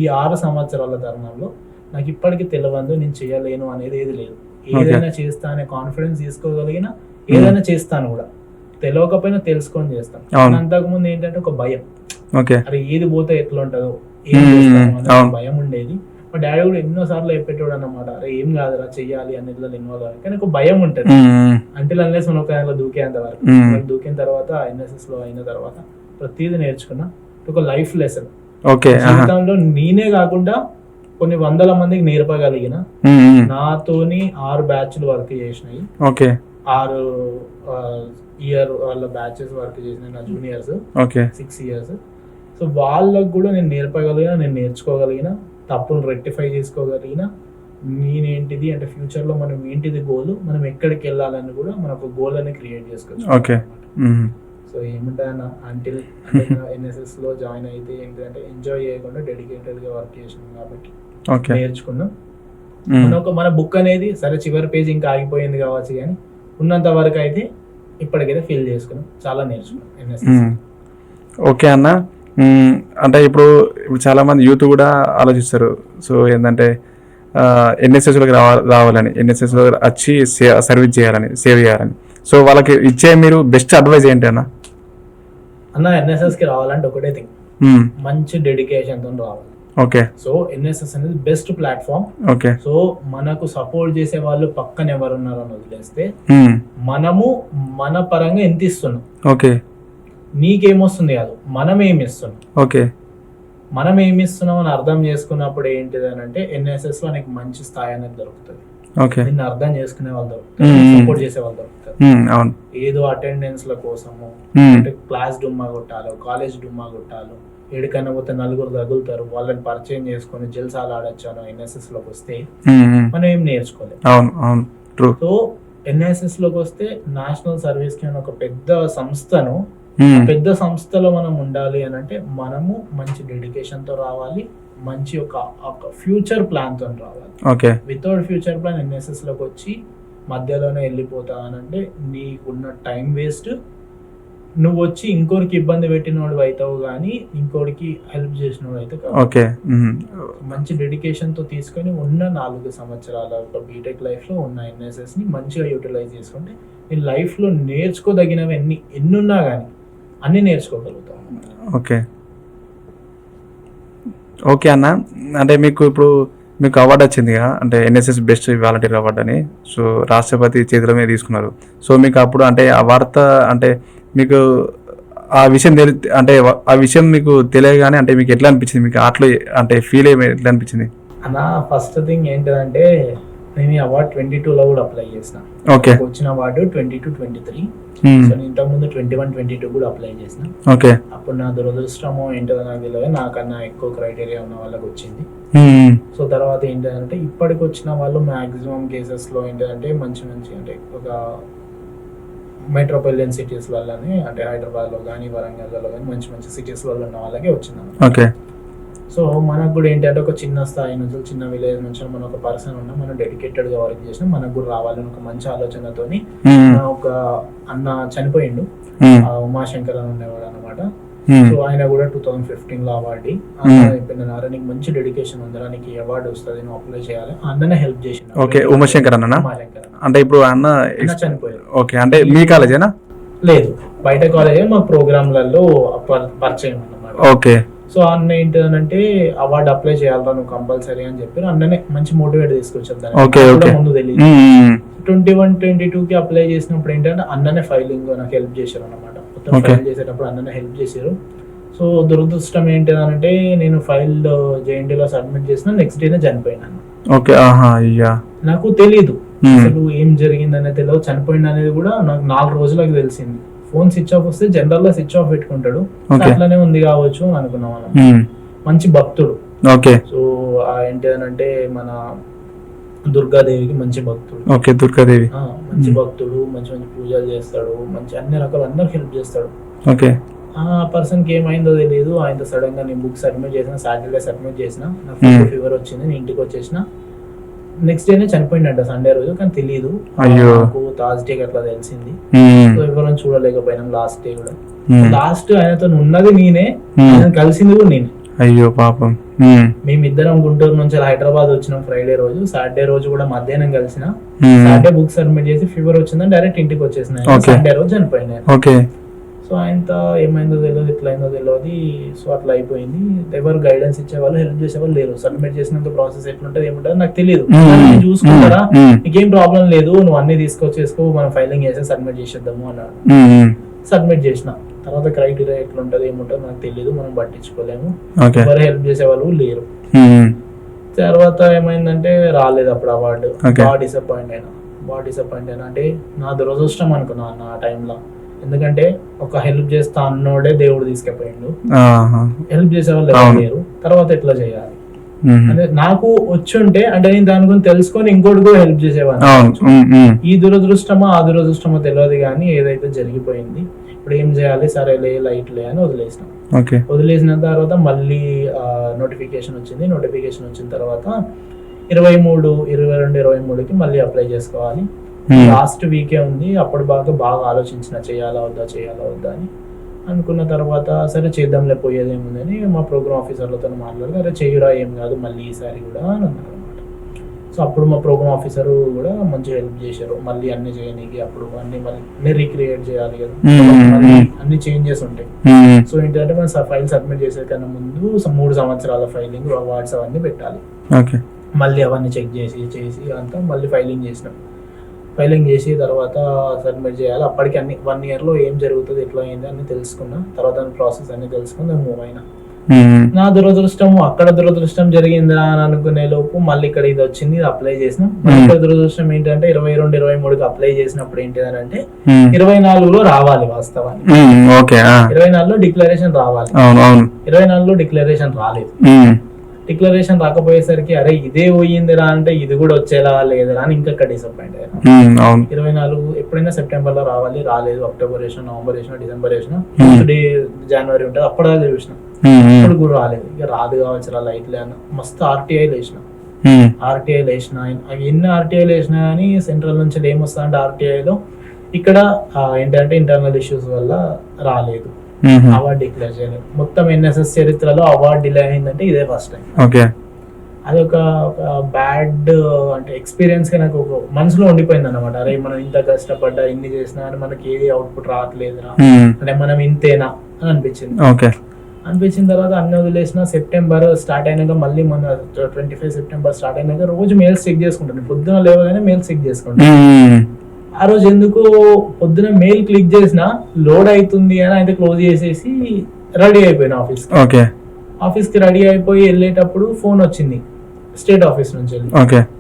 [SPEAKER 3] ఈ 6 సంవత్సరాల తరుణంలో నాకు ఇప్పటికీ తెలియదు, నేను చెయ్యలేను అనేది ఏది లేదు. ఏదైనా చేస్తా అనే కాన్ఫిడెన్స్ తీసుకోగలిగిన, ఏదైనా చేస్తాను కూడా, తెలియకపోయినా తెలుసుకొని చేస్తాను. అంతకుముందు ఏంటంటే ఒక భయం, అరే ఏది పోతే ఎట్లా ఉంటుందో, ఏం చేస్తాను అనే భయం ఉండేది. మా డాడీ కూడా ఎన్నో సార్లు చెప్పేటోడు అన్నమాట, అరే ఏం కాదురా చెయ్యాలి అన్నిట్లో ఇన్వాల్వ్ అవ్వాలి, కానీ ఒక భయం ఉంటుంది. అంటే అన్లెస్ మనం ఒక దూకేంత వరకు. దూకిన తర్వాత NSS లో అయిన తర్వాత ప్రతిదీ నేర్చుకున్నా, ఒక లైఫ్ లెసన్. జీవితంలో నేనే కాకుండా కొన్ని 100 మందికి నేర్పగలిగిన. నాతోని 6 బ్యాచ్లు వర్క్ చేసినాయి, 6 ఇయర్ వాళ్ళ బ్యాచెస్ వర్క్ చేసినాయి, నా జూనియర్స్ 6 years. సో వాళ్ళకు కూడా నేను నేర్పగలిగిన, నేను నేర్చుకోగలిగిన. తప్పును రెక్టిఫై చేసుకోగలిగిన నేనేంటిది అంటే ఫ్యూచర్లో మనం ఏంటిది గోల్, మనం ఎక్కడికి వెళ్ళాలని కూడా మనం ఒక గోల్ అని క్రియేట్ చేసుకోవచ్చు.
[SPEAKER 2] ఓకే.
[SPEAKER 3] సో ఏమిటన్నా అంటిల్ ఎన్ఎస్ఎస్లో జాయిన్ అయితే ఏంటంటే ఎంజాయ్ చేయకుండా డెడికేటెడ్గా వర్క్ చేసినాం కాబట్టి నేర్చుకున్నాం. మన బుక్ అనేది సరే చివరి పేజ్ ఇంకా ఆగిపోయింది కావచ్చు, కానీ ఉన్నంత వరకు అయితే ఇప్పటికైతే ఫీల్ చేసుకున్నాం, చాలా నేర్చుకున్నాం ఎన్ఎస్ఎస్.
[SPEAKER 2] ఓకే అన్న, అంటే ఇప్పుడు చాలా మంది యూత్ కూడా ఆలోచిస్తారు. సో ఏంటంటే ఎన్ఎస్ఎస్లోకి రావాలని, ఎన్ఎస్ఎస్లో వచ్చి సర్వీస్ చేయాలని, సేవ్ చేయాలని. సో వాళ్ళకి ఇచ్చే మీరు బెస్ట్ అడ్వైజ్ ఏంటి అన్న?
[SPEAKER 3] ఎన్ఎస్ఎస్కి రావాలంటే ఒకటే థింగ్, మంచి డెడికేషన్తో రావాలి.
[SPEAKER 2] ఓకే.
[SPEAKER 3] సో ఎన్ఎస్ఎస్ అనేది బెస్ట్ ప్లాట్ఫామ్.
[SPEAKER 2] ఓకే.
[SPEAKER 3] సో మనకు సపోర్ట్ చేసే వాళ్ళు పక్కన ఎవరున్నారు అని వదిలేస్తే మనము మన పరంగా ఎంత ఇస్తున్నాం,
[SPEAKER 2] ఓకే,
[SPEAKER 3] నీకేమొస్తుంది కాదు, మనం ఏమి ఇస్తున్నాం.
[SPEAKER 2] ఓకే.
[SPEAKER 3] మనం ఏమి ఇస్తున్నాం అని అర్థం చేసుకున్నప్పుడు ఏంటిది అని అంటే ఎన్ఎస్ఎస్ లో నీకు మంచి స్థాయి అనేది దొరుకుతుంది. నిన్ను అర్థం చేసుకునే వాళ్ళు దొరుకుతారు, సపోర్ట్ చేసే వాళ్ళు దొరుకుతారు. ఏదో అటెండెన్స్ ల కోసము అంటే క్లాస్ డుమ్మా కొట్టాలి, కాలేజ్ డుమ్మా కొట్టాలి, ఎడికైనా పోతే నలుగురు తగులుతారు, వాళ్ళని పరిచయం చేసుకుని జల్సాలు ఆడొచ్చాను ఎన్ఎస్ఎస్ లోకి వస్తే మనం ఏం నేర్చుకోలేదు. సో ఎన్ఎస్ఎస్ లోకి వస్తే నేషనల్ సర్వీస్ కి ఒక పెద్ద సంస్థను, పెద్ద సంస్థలో మనం ఉండాలి అని అంటే మనము మంచి డెడికేషన్ తో రావాలి, మంచి ఒక ఫ్యూచర్ ప్లాన్ తో రావాలి.
[SPEAKER 2] Okay.
[SPEAKER 3] Without future plan NSS లోకి వచ్చి మధ్యలోనే వెళ్ళిపోతా అని అంటే నీకున్న టైం వేస్ట్. నువ్వు వచ్చి ఇంకోరికి ఇబ్బంది పెట్టినోడు అవుతావు కానీ ఇంకోటికి హెల్ప్ చేసినోడు అయితే కాదు.
[SPEAKER 2] ఓకే.
[SPEAKER 3] మంచి డెడికేషన్ తో తీసుకొని ఉన్న 4 సంవత్సరాల ఒక బీటెక్ లైఫ్ లో ఉన్న ఎన్ఎస్ఎస్ ని మంచిగా యూటిలైజ్ చేసుకుంటే నీ లైఫ్ లో నేర్చుకోదగినవి ఎన్నున్నా కానీ అన్ని నేర్చుకోగలుగుతాం.
[SPEAKER 2] ఓకే. ఓకే అన్న, అంటే మీకు అవార్డు వచ్చిందిగా, అంటే ఎన్ఎస్ఎస్ బెస్ట్ వాలంటీర్ అవార్డు అని. సో రాష్ట్రపతి చేతుల మీద తీసుకున్నారు. సో మీకు అప్పుడు అంటే ఆ వార్త అంటే మీకు ఆ విషయం మీకు తెలియగానే అంటే మీకు ఎట్లా అనిపించింది? మీకు అట్లా అంటే ఫీల్ ఎట్లా అనిపించింది
[SPEAKER 3] అన్న? ఫస్ట్ థింగ్ ఏంటంటే నేను ఈ అవార్డు 22లో కూడా అప్లై చేసిన.
[SPEAKER 2] ఓకే.
[SPEAKER 3] వచ్చిన అవార్డు 22-23. సో నేను ఇంతకుముందు 21-22 కూడా అప్లై చేసిన.
[SPEAKER 2] ఓకే.
[SPEAKER 3] అప్పుడు నా దురదృష్టమో ఏంటో నాకు తెలియదు, నాకన్నా ఎక్కువ క్రైటీరియా ఉన్న వాళ్ళకి వచ్చింది. సో తర్వాత ఏంటంటే ఇప్పటికి వచ్చిన వాళ్ళు మాక్సిమం కేసెస్ లో ఏంటంటే మంచి అంటే ఒక మెట్రోపాలిటన్ సిటీస్ వల్లనే, అంటే హైదరాబాద్ లో కానీ వరంగల్లో కానీ మంచి సిటీస్ వల్ల ఉన్న వాళ్ళకే వచ్చింది. ఓకే. సో మనకు కూడా ఏంటంటే ఒక చిన్న స్థాయి నుంచి, చిన్న విలేజ్ నుంచి మనం ఒక పర్సన్ ఉన్నా, మనం డెడికేటెడ్ గా వర్క్ చేసినా మనకు కూడా రావాలని ఒక మంచి ఆలోచనతోని ఒక అన్న చనిపోయిండు, ఉమాశంకర్ అని ఉండేవాడు అనమాట. సో ఆయన కూడా 2015లో అవార్డు అయిపోయినారా, నీకు మంచి డెడికేషన్ ఉందిరా, నీకు ఈ అవార్డు వస్తుంది, నువ్వు అప్లై చేయాలి, అన్ననే హెల్ప్ చేసిన.
[SPEAKER 2] ఓకే. ఉమాశంకర్ అన్న అంటే ఇప్పుడు అన్న
[SPEAKER 3] చనిపోయారు.
[SPEAKER 2] ఓకే. అంటే మీ కాలేజేనా?
[SPEAKER 3] లేదు, బయట కాలేజే, మా ప్రోగ్రాంలలో పరిచయం అన్నమాట.
[SPEAKER 2] ఓకే.
[SPEAKER 3] సో అన్న ఏంటంటే అవార్డు అప్లై చేయాలరా నువ్వు కంపల్సరీ అని చెప్పి అన్ననే మంచి మోటివేట్ తీసుకొచ్చారు. ముందు తెలియదు. 21-22కి అప్లై చేసినప్పుడు ఏంటంటే అన్ననే ఫైలింగ్ నాకు హెల్ప్ చేశారు అనమాట. మొత్తం ఫైల్ చేసేటప్పుడు అన్ననే హెల్ప్ చేశారు. సో దురదృష్టం ఏంటంటే నేను ఫైల్ జేఎన్టీలో సబ్మిట్ చేసిన నెక్స్ట్ డేనే చనిపోయినాను. నాకు తెలీదు అసలు ఏం జరిగిందనే తెలియదు. చనిపోయింది అనేది కూడా నాకు 4 రోజులకు తెలిసింది. ఫోన్ స్విచ్ ఆఫ్ వస్తే జనరల్ గా స్విచ్ ఆఫ్ పెట్టుకుంటాడు, అట్లానే ఉంది కావచ్చు అని అనుకున్నాం మనం. మంచి భక్తుడు. సో ఏంటంటే మన దుర్గాదేవికి మంచి భక్తుడు. ఓకే. దుర్గాదేవి మంచి భక్తుడు, మంచి పూజలు చేస్తాడు, మంచి అన్ని రకాల అందరికి హెల్ప్ చేస్తాడు. ఓకే. ఆ పర్సన్ కి ఏమైందో తెలియదు. ఆయన సడన్ గా నేను బుక్ సబ్మిట్ చేసిన, సాటర్డే సబ్మిట్ చేసిన, నాకు ఫీవర్ వచ్చింది, నేను ఇంటికి వచ్చేసిన. నెక్స్ట్ డేనే చనిపోయిందంట, సండే రోజు, కానీ తెలియదు. నాకు థర్స్డే అట్లా తెలిసింది. సో ఎవరైనా చూడలేకపోయినాం లాస్ట్ డే కూడా. లాస్ట్ ఆయనతో ఉన్నది నేనే, కలిసింది కూడా నేనే. అయ్యో పాపం. మేమిద్దరం గుంటూరు నుంచి హైదరాబాద్ వచ్చినాం ఫ్రైడే రోజు. సాటర్డే రోజు కూడా మధ్యాహ్నం కలిసిన. సాటర్డే బుక్ సబ్మిట్ చేసి ఫీవర్ వచ్చిందని డైరెక్ట్ ఇంటికి వచ్చేసిన. సండే రోజు చనిపోయినాయి. సో ఆయనతో ఏమైందో తెలియదు, ఎట్లా అయిందో తెలియదు. సో అట్లా అయిపోయింది. ఎవరు గైడెన్స్ ఇచ్చేవాళ్ళు, హెల్ప్ చేసేవాళ్ళు లేరు. సబ్మిట్ చేసినంత ప్రాసెస్ ఎట్లుంటది ఏముంటది నాకు తెలియదు. చూసుకుంటారా, నీకేం ప్రాబ్లం లేదు, నువ్వు అన్ని తీసుకొచ్చేసుకో, మనం ఫైలింగ్ చేసి సబ్మిట్ చేసేద్దాము అన్నాడు. సబ్మిట్ చేసిన తర్వాత క్రైటీరియా ఎట్లుంటది ఏముంటది నాకు తెలియదు, మనం పట్టించుకోలేము, ఎవరు హెల్ప్ చేసే వాళ్ళు లేరు. తర్వాత ఏమైందంటే రాలేదు అప్పుడు అవార్డు. బాగా డిసప్పాయింట్ అయినా అంటే నా దురదృష్టం అనుకున్నా అన్న ఆ టైంలో. ఎందుకంటే ఒక హెల్ప్ చేస్తా అన్నోడే దేవుడు తీసుకెళ్ళిపోయిండు, హెల్ప్ చేసే వాళ్ళు ఎవరు లేరు. తర్వాత ఎట్లా చేయాలి? అంటే నాకు వచ్చుంటే అంటే నేను దాని గురించి తెలుసుకొని ఇంకోటి కూడా హెల్ప్ చేసేవాడిని. ఈ దురదృష్టమో ఆ దురదృష్టమో తెలియదు కానీ ఏదైతే జరిగిపోయింది. ఇప్పుడు ఏం చేయాలి, సరేలే లైట్లే అని వదిలేసినాం. వదిలేసిన తర్వాత మళ్ళీ నోటిఫికేషన్ వచ్చింది. నోటిఫికేషన్ వచ్చిన తర్వాత 22, 23కి మళ్ళీ అప్లై చేసుకోవాలి. లాస్ట్ వీకే ఉంది. అప్పుడు బాగా ఆలోచించిన చేయాలా వద్దా అని అనుకున్న తర్వాత సరే చేద్దాంలే పోయేదేముందని మా ప్రోగ్రామ్ ఆఫీసర్లతో మాట్లాడితే అరే చెయ్యరా ఏం కాదు మళ్ళీ ఈసారి కూడా అని అన్నారు అనమాట. సో అప్పుడు మా ప్రోగ్రామ్ ఆఫీసర్ కూడా మంచిగా హెల్ప్ చేశారు. మళ్ళీ అన్ని చేయడానికి అప్పుడు మళ్ళీ రీక్రియేట్ చేయాలి కదా, అన్ని చేంజెస్ ఉంటాయి. సో ఏంటంటే మనం ఫైల్ సబ్మిట్ చేసే కన్నా ముందు 3 సంవత్సరాల ఫైలింగ్ అవార్డ్స్ అవన్నీ పెట్టాలి. మళ్ళీ అవన్నీ చెక్ చేసి అంతా మళ్ళీ ఫైలింగ్ చేసి తర్వాత సబ్మిట్ చేయాలి. అప్పటికి అన్ని 1 yearలో ఏం జరుగుతుంది ఎట్లా అయింది అన్ని తెలుసుకున్నా. తర్వాత ప్రాసెస్ అన్ని తెలుసుకుని మూవ్ అయినా. నా అక్కడ దురదృష్టం జరిగిందా అని అనుకునే లోపు మళ్ళీ ఇక్కడ ఇది వచ్చింది, అప్లై చేసినాం. ఇక్కడ దురదృష్టం ఏంటంటే 22, 23కి అప్లై చేసినప్పుడు ఏంటిదని అంటే 24లో రావాలి వాస్తవానికి. 24లో డిక్లరేషన్ రావాలి. 24లో డిక్లరేషన్ రాలేదు. డిక్లరేషన్ రాకపోయేసరికి అరే ఇదే పోయిందిరా అంటే ఇది కూడా వచ్చేలా లేదురా అని ఇంకా డిసప్పాయింట్ అయ్యాను. 24 ఎప్పుడైనా సెప్టెంబర్ లో రావాలి, రాలేదు. అక్టోబర్ వేసిన, నవంబర్ వేసిన, డిసెంబర్ వేసిన, జనవరి ఉంటుంది అప్పటిదాకా చూసిన, ఇప్పుడు కూడా రాలేదు. ఇక రాదు కావచ్చు లైట్లే అన్న మస్తు ఆర్టీఐలు వేసిన. అవి ఎన్ని ఆర్టీఐలు వేసినా కానీ సెంట్రల్ నుంచి ఏమొస్తా అంటే ఆర్టీఐలో ఇక్కడ ఏంటంటే ఇంటర్నల్ ఇష్యూస్ వల్ల రాలేదు. అవార్డు డిక్లేర్ చేయలేదు. మొత్తం ఎన్ఎస్ఎస్ చరిత్రలో అవార్డు డిలే అయిందంటే ఇదే ఫస్ట్ టైం. అది ఒక బ్యాడ్ అంటే ఎక్స్పీరియన్స్ గా నాకు ఒక మనసులో ఉండిపోయింది అనమాట. అరే మనం ఇంత కష్టపడ్డా ఇన్ని చేసినా అని మనకి ఏది అవుట్పుట్ రావట్లేదురా, అంటే మనం ఇంతేనా అని అనిపించిన తర్వాత అన్ని వదిలేసిన. సెప్టెంబర్ స్టార్ట్ అయినాక మళ్ళీ మన 25 సెప్టెంబర్ స్టార్ట్ అయినాక రోజు మెయిల్స్ చెక్ చేసుకుంటాను. పొద్దున లేవగానే మెయిల్స్ చెక్ చేసుకుంటాను. ఆ రోజు ఎందుకు పొద్దున మెయిల్ క్లిక్ చేసినా లోడ్ అవుతుంది అని అయితే క్లోజ్ చేసేసి రెడీ అయిపోయినా ఆఫీస్కి రెడీ అయిపోయి వెళ్ళేటప్పుడు ఫోన్ వచ్చింది స్టేట్ ఆఫీస్ నుంచి.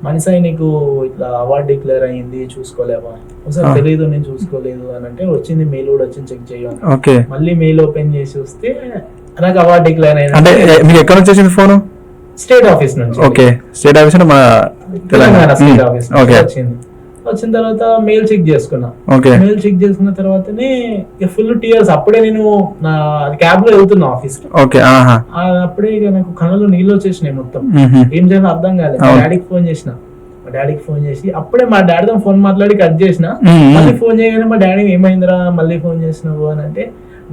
[SPEAKER 3] మనిషి నీకు ఇట్లా అవార్డు డిక్లేర్ అయ్యింది చూసుకోలేవా? ఒకసారి తెలీదు నేను చూసుకోలేదు అని అంటే వచ్చింది మెయిల్ కూడా వచ్చింది చెక్ చేయాలి. మళ్ళీ మెయిల్ ఓపెన్ చేసి వస్తే నాకు అవార్డు డిక్లేర్ అయింది.
[SPEAKER 2] ఎక్కడ నుంచి వచ్చింది ఫోన్?
[SPEAKER 3] స్టేట్ ఆఫీస్ నుంచి.
[SPEAKER 2] State office
[SPEAKER 3] Telangana state office వచ్చింది. వచ్చిన తర్వాత మెయిల్ చెక్ చేసుకున్నా. మెయిల్ చెక్ చేసుకున్న తర్వాతనే ఫుల్ టీయర్స్. అప్పుడే నేను నా క్యాబ్ లో వెళ్తున్నా ఆఫీస్ కి. అప్పుడే ఇక నాకు కళ్ళలో నీళ్ళు వచ్చేసినాయి మొత్తం. ఏం చేయాలో అర్థం కాలేదు. మా డాడీకి ఫోన్ చేసి అప్పుడే మా డాడీతో ఫోన్ మాట్లాడి కట్ చేసిన. మళ్ళీ ఫోన్ చేయగానే మా డాడీ ఏమైందిరా మళ్ళీ ఫోన్ చేసినావు అని అంటే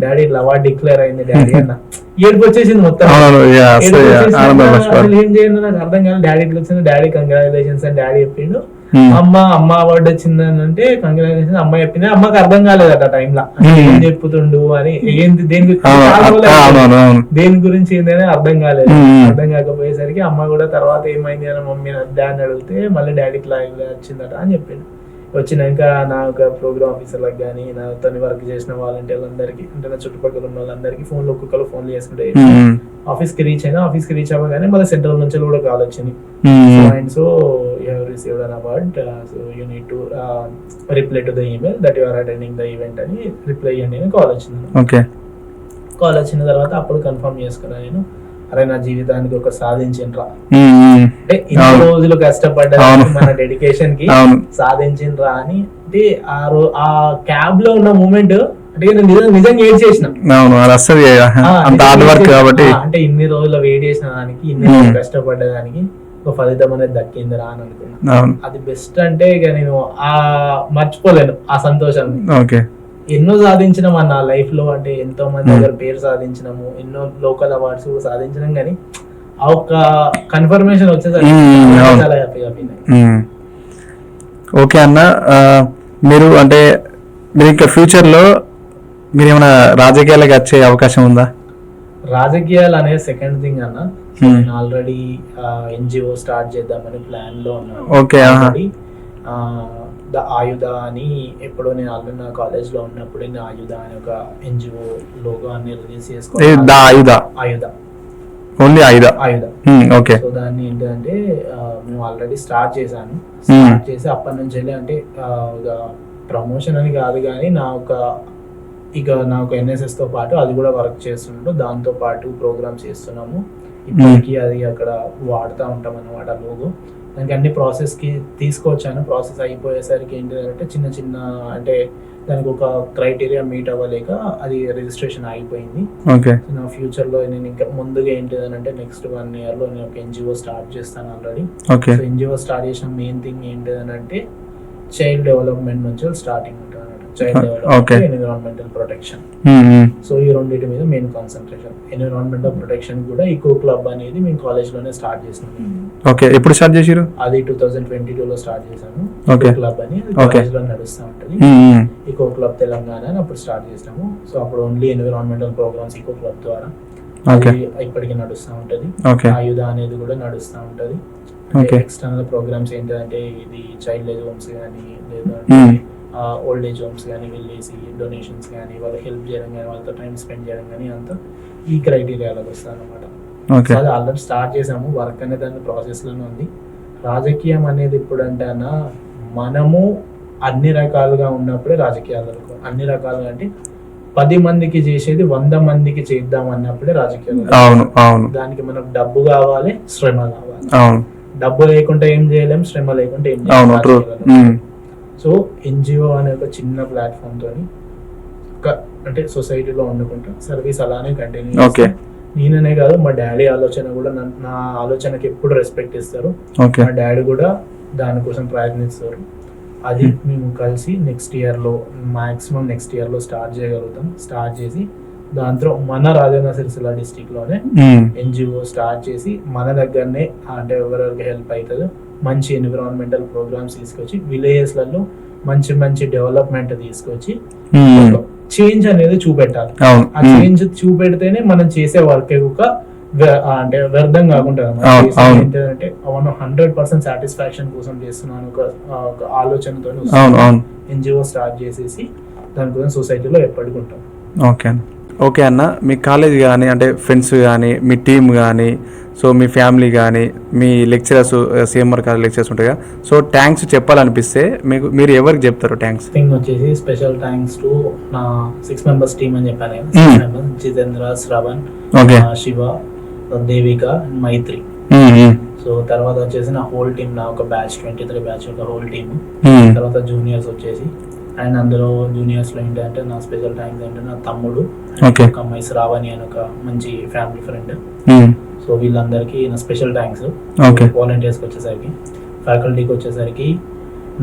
[SPEAKER 3] డాడీ ఇట్లా అవార్డు డిక్లేర్ అయింది డాడీ అన్న. ఏడుపు వచ్చేసింది మొత్తం. ఏం చేయండి నాకు అర్థం కాలేదు. డాడీ ఇట్లా వచ్చింది, డాడీ కంగ్రాచులేషన్స్ అని డాడీ చెప్పిండు. అమ్మ అవార్డు వచ్చింది అని అంటే కంగ్రాచులేషన్స్ అమ్మ చెప్పింది. అమ్మకి అర్థం కాలేదట టైంలో ఏం చెప్పుతుండు అని, ఏంటి దేని గురించి ఏంటనే అర్థం కాలేదు. అర్థం కాకపోయేసరికి అమ్మ కూడా తర్వాత ఏమైంది అని మమ్మీ డాడీ అడిగితే మళ్ళీ డాడీకి లైవ్ వచ్చిందట అని చెప్పిండు. వచ్చినాక నా ఒక ప్రోగ్రామ్ ఆఫీసర్లకు కానీ నాతో వర్క్ చేసిన వాలంటీర్లందరికీ అంటే నా చుట్టుపక్కల ఉన్న వాళ్ళందరికీ ఒక్కొక్కరు ఫోన్లు చేసుకుంటే ఆఫీస్కి రీచ్ అవ్వగానే మళ్ళీ సెంట్రల్ నుంచి కూడా కాల్ వచ్చింది. So you have received an award, so you need to reply to the email that you are attending the event అని రిప్లై ఇవ్వండి అని కాల్ వచ్చింది. కాల్ వచ్చిన తర్వాత అప్పుడు కన్ఫర్మ్ చేసుకున్నా నేను, అరే నా జీవితానికి ఒక సాధించిండ్రా అంటే ఇన్ని రోజులు కష్టపడ్డా మన డెడికేషన్ కి సాధించిండ్రా అని. అంటే ఆ క్యాబ్ లో ఉన్న మూమెంట్ అంటే నిజంగా ఏడ్ చేసిన అంటే ఇన్ని రోజులు వెయిట్ చేసిన దానికి ఇన్ని రోజులు కష్టపడ్డదానికి ఒక ఫలితం అనేది దక్కిందిరా అని అనుకున్నా. అది బెస్ట్ అంటే ఇక నేను మర్చిపోలేను ఆ సంతోషాన్ని. ఎన్నో సాధించినాం అన్న లైఫ్ లో, అంటే ఎంతో మంది దగ్గర పేరు సాధించినాము, ఎన్నో లోకల్ అవార్డ్స్ సాధించినాం, కానీ ఆ ఒక్క కన్ఫర్మేషన్ వచ్చేసరికి చాలా హ్యాపీగా ఫీల్ అయ్యాను.
[SPEAKER 2] ఓకే అన్న, మీరు అంటే మీరు ఇంకా ఫ్యూచర్ లో మీరు ఏమైనా రాజకీయాలకు వచ్చే అవకాశం ఉందా?
[SPEAKER 3] రాజకీయాలు అనేది సెకండ్ థింగ్ అన్న. నేను ఆల్రెడీ ఎన్జిఓ స్టార్ట్ చేద్దామని ప్లాన్ లో ఉన్నాను. ద ఆయుధ అని ఎప్పుడో నేను ఆల్రెడీ నా కాలేజ్ లో ఉన్నప్పుడు ఆయుధ అని ఒక ఎన్జిఓ లోగో అన్ని రిలీజ్ చేసుకోవాలి.
[SPEAKER 2] ఓకే.
[SPEAKER 3] సో దాన్ని ఏంటంటే మేము ఆల్రెడీ స్టార్ట్ చేశాను. చేసి అప్పటి నుంచి వెళ్ళి అంటే ప్రమోషన్ అని కాదు కానీ నా ఒక ఎన్ఎస్ఎస్ తో పాటు అది కూడా వర్క్ చేస్తున్నాడు. దాంతో పాటు ప్రోగ్రామ్స్ చేస్తున్నాము. ఇప్పటికీ అది అక్కడ వాడుతూ ఉంటాం అన్నమాట లోగో. దానికి అన్ని ప్రాసెస్కి తీసుకొచ్చాను. ప్రాసెస్ అయిపోయేసరికి ఏంటిదంటే చిన్న చిన్న అంటే దానికి ఒక క్రైటీరియా మీట్ అవ్వలేక అది రిజిస్ట్రేషన్ అయిపోయింది.
[SPEAKER 2] ఓకే.
[SPEAKER 3] నా ఫ్యూచర్లో నేను ఇంకా ముందుగా ఏంటిదనంటే నెక్స్ట్ 1 yearలో నేను ఒక ఎన్జిఓ స్టార్ట్ చేస్తాను already.
[SPEAKER 2] Okay.
[SPEAKER 3] So NGO start చేసిన మెయిన్ థింగ్ ఏంటిదనంటే చైల్డ్ డెవలప్మెంట్ నుంచి స్టార్టింగ్ ఉంటుంది అన్నమాట. Child development, environmental protection. So ఈ రెండింటి మీద మెయిన్ కాన్సన్ట్రేషన్. ఎన్విరాన్మెంటల్ ప్రొటెక్షన్ కూడా ఈకో క్లబ్ అనేది మేము కాలేజ్లోనే స్టార్ట్ చేసినాం.
[SPEAKER 2] ఓకే. ఎప్పుడు స్టార్ట్ చేసారు?
[SPEAKER 3] అది 2022లో స్టార్ట్ చేసాము.
[SPEAKER 2] ఓకే.
[SPEAKER 3] ఈకో క్లబ్ అని కాలేజ్లో నడుస్తూ ఉంటుంది. ఈకో క్లబ్ తెలంగాణ అని అప్పుడు స్టార్ట్ చేసినాము. సో అప్పుడు only environmental programs eco club ద్వారా ఇప్పటికీ నడుస్తూ ఉంటుంది. ఆయుధ అనేది కూడా నడుస్తూ ఉంటుంది. ఎక్స్టర్నల్ ప్రోగ్రామ్స్ ఏంటంటే ఇది చైల్డ్ ఏజ్ హోమ్స్ కానీ లేదంటే ఓల్డ్ ఏజ్ హోమ్స్ కానీ వెళ్ళేసి డొనేషన్స్ కానీ వాళ్ళకి హెల్ప్ చేయడం కానీ వాళ్ళతో టైం స్పెండ్ చేయడం కానీ అంతా ఈ క్రైటీరియాలోకి వస్తుంది అనమాట. సో అది ఆల్రెడీ స్టార్ట్ చేసాము. వర్క్ అనేది దాని ప్రాసెస్లోనే ఉంది. రాజకీయం అనేది ఎప్పుడంటే అన్న మనము అన్ని రకాలుగా ఉన్నప్పుడే రాజకీయాలకు అన్ని రకాలుగా అంటే 10 మందికి చేసేది 100 మందికి చేద్దాం అన్నప్పుడే రాజకీయాలు. దానికి మనకు డబ్బు కావాలి, శ్రమ కావాలి. డబ్బు లేకుండా ఏం చేయలేం, శ్రమ లేకుండా ఏం చేయలేం. సో ఎన్జిఓ అనే ఒక చిన్న ప్లాట్ఫామ్ తోని అంటే సొసైటీలో వండుకుంటా సర్వీస్ అలానే కంటిన్యూ చేస్తాను. నేననే కాదు, మా డాడీ ఆలోచన కూడా నా ఆలోచనకి ఎప్పుడు రెస్పెక్ట్ ఇస్తారు. మా డాడీ కూడా దానికోసం ప్రయత్నిస్తారు. అది మేము కలిసి నెక్స్ట్ ఇయర్లో స్టార్ట్ చేయగలుగుతాం. స్టార్ట్ చేసి దాంట్లో మన రాజన్న సిరిసిల్ల డిస్టిక్లోనే ఎన్జిఓ స్టార్ట్ చేసి మన దగ్గరనే అంటే ఎవరెవరికి హెల్ప్ అవుతుందో మంచి ఎన్విరాన్మెంటల్ ప్రోగ్రామ్స్ తీసుకొచ్చి విలేజెస్లలో మంచి మంచి డెవలప్మెంట్ తీసుకొచ్చి చేంజ్ అనేది చూపెట్టాలి. ఆ చేంజ్ చూపెడితేనే మనం చేసే వర్క్ అంటే వ్యర్థం కాకుండా ఏంటంటే 100% సాటిస్ఫాక్షన్ కోసం చేస్తున్నాను ఒక ఆలోచనతో ఎన్జిఓ స్టార్ట్ చేసేసి దానికోసం సొసైటీలో ఎప్పటికుంటాం.
[SPEAKER 2] ఓకే అన్న, మీ కాలేజ్ కానీ అంటే ఫ్రెండ్స్ కానీ మీ టీమ్ కానీ సో మీ ఫ్యామిలీ కానీ మీ లెక్చరర్స్ సిఎంఆర్ కాలేజ్ లెక్చరర్స్ ఉంటాయి కదా, సో థ్యాంక్స్ చెప్పాలనిపిస్తే మీరు ఎవరికి చెప్తారు థ్యాంక్స్?
[SPEAKER 3] థింగ్ వచ్చేసి స్పెషల్ థ్యాంక్స్ టు నా 6 members టీమ్ అని చెప్పాను కదా. జితేంద్ర, శ్రవణ్, శివ, దేవిక, మైత్రి. సో తర్వాత వచ్చేసి నా హోల్ టీమ్, నా ఒక బ్యాచ్ 23 బ్యాచ్ ఒక హోల్ టీమ్. తర్వాత జూనియర్స్ వచ్చేసి అండ్ అందులో జూనియర్స్ లో ఏంటంటే నా స్పెషల్ థ్యాంక్స్ అంటే నా తమ్ముడు ఒక అమ్మాయి శ్రావణి అని ఒక మంచి ఫ్యామిలీ ఫ్రెండ్. సో వీళ్ళందరికీ నా స్పెషల్ థ్యాంక్స్. వాలంటీర్స్కి వచ్చేసరికి, ఫ్యాకల్టీకి వచ్చేసరికి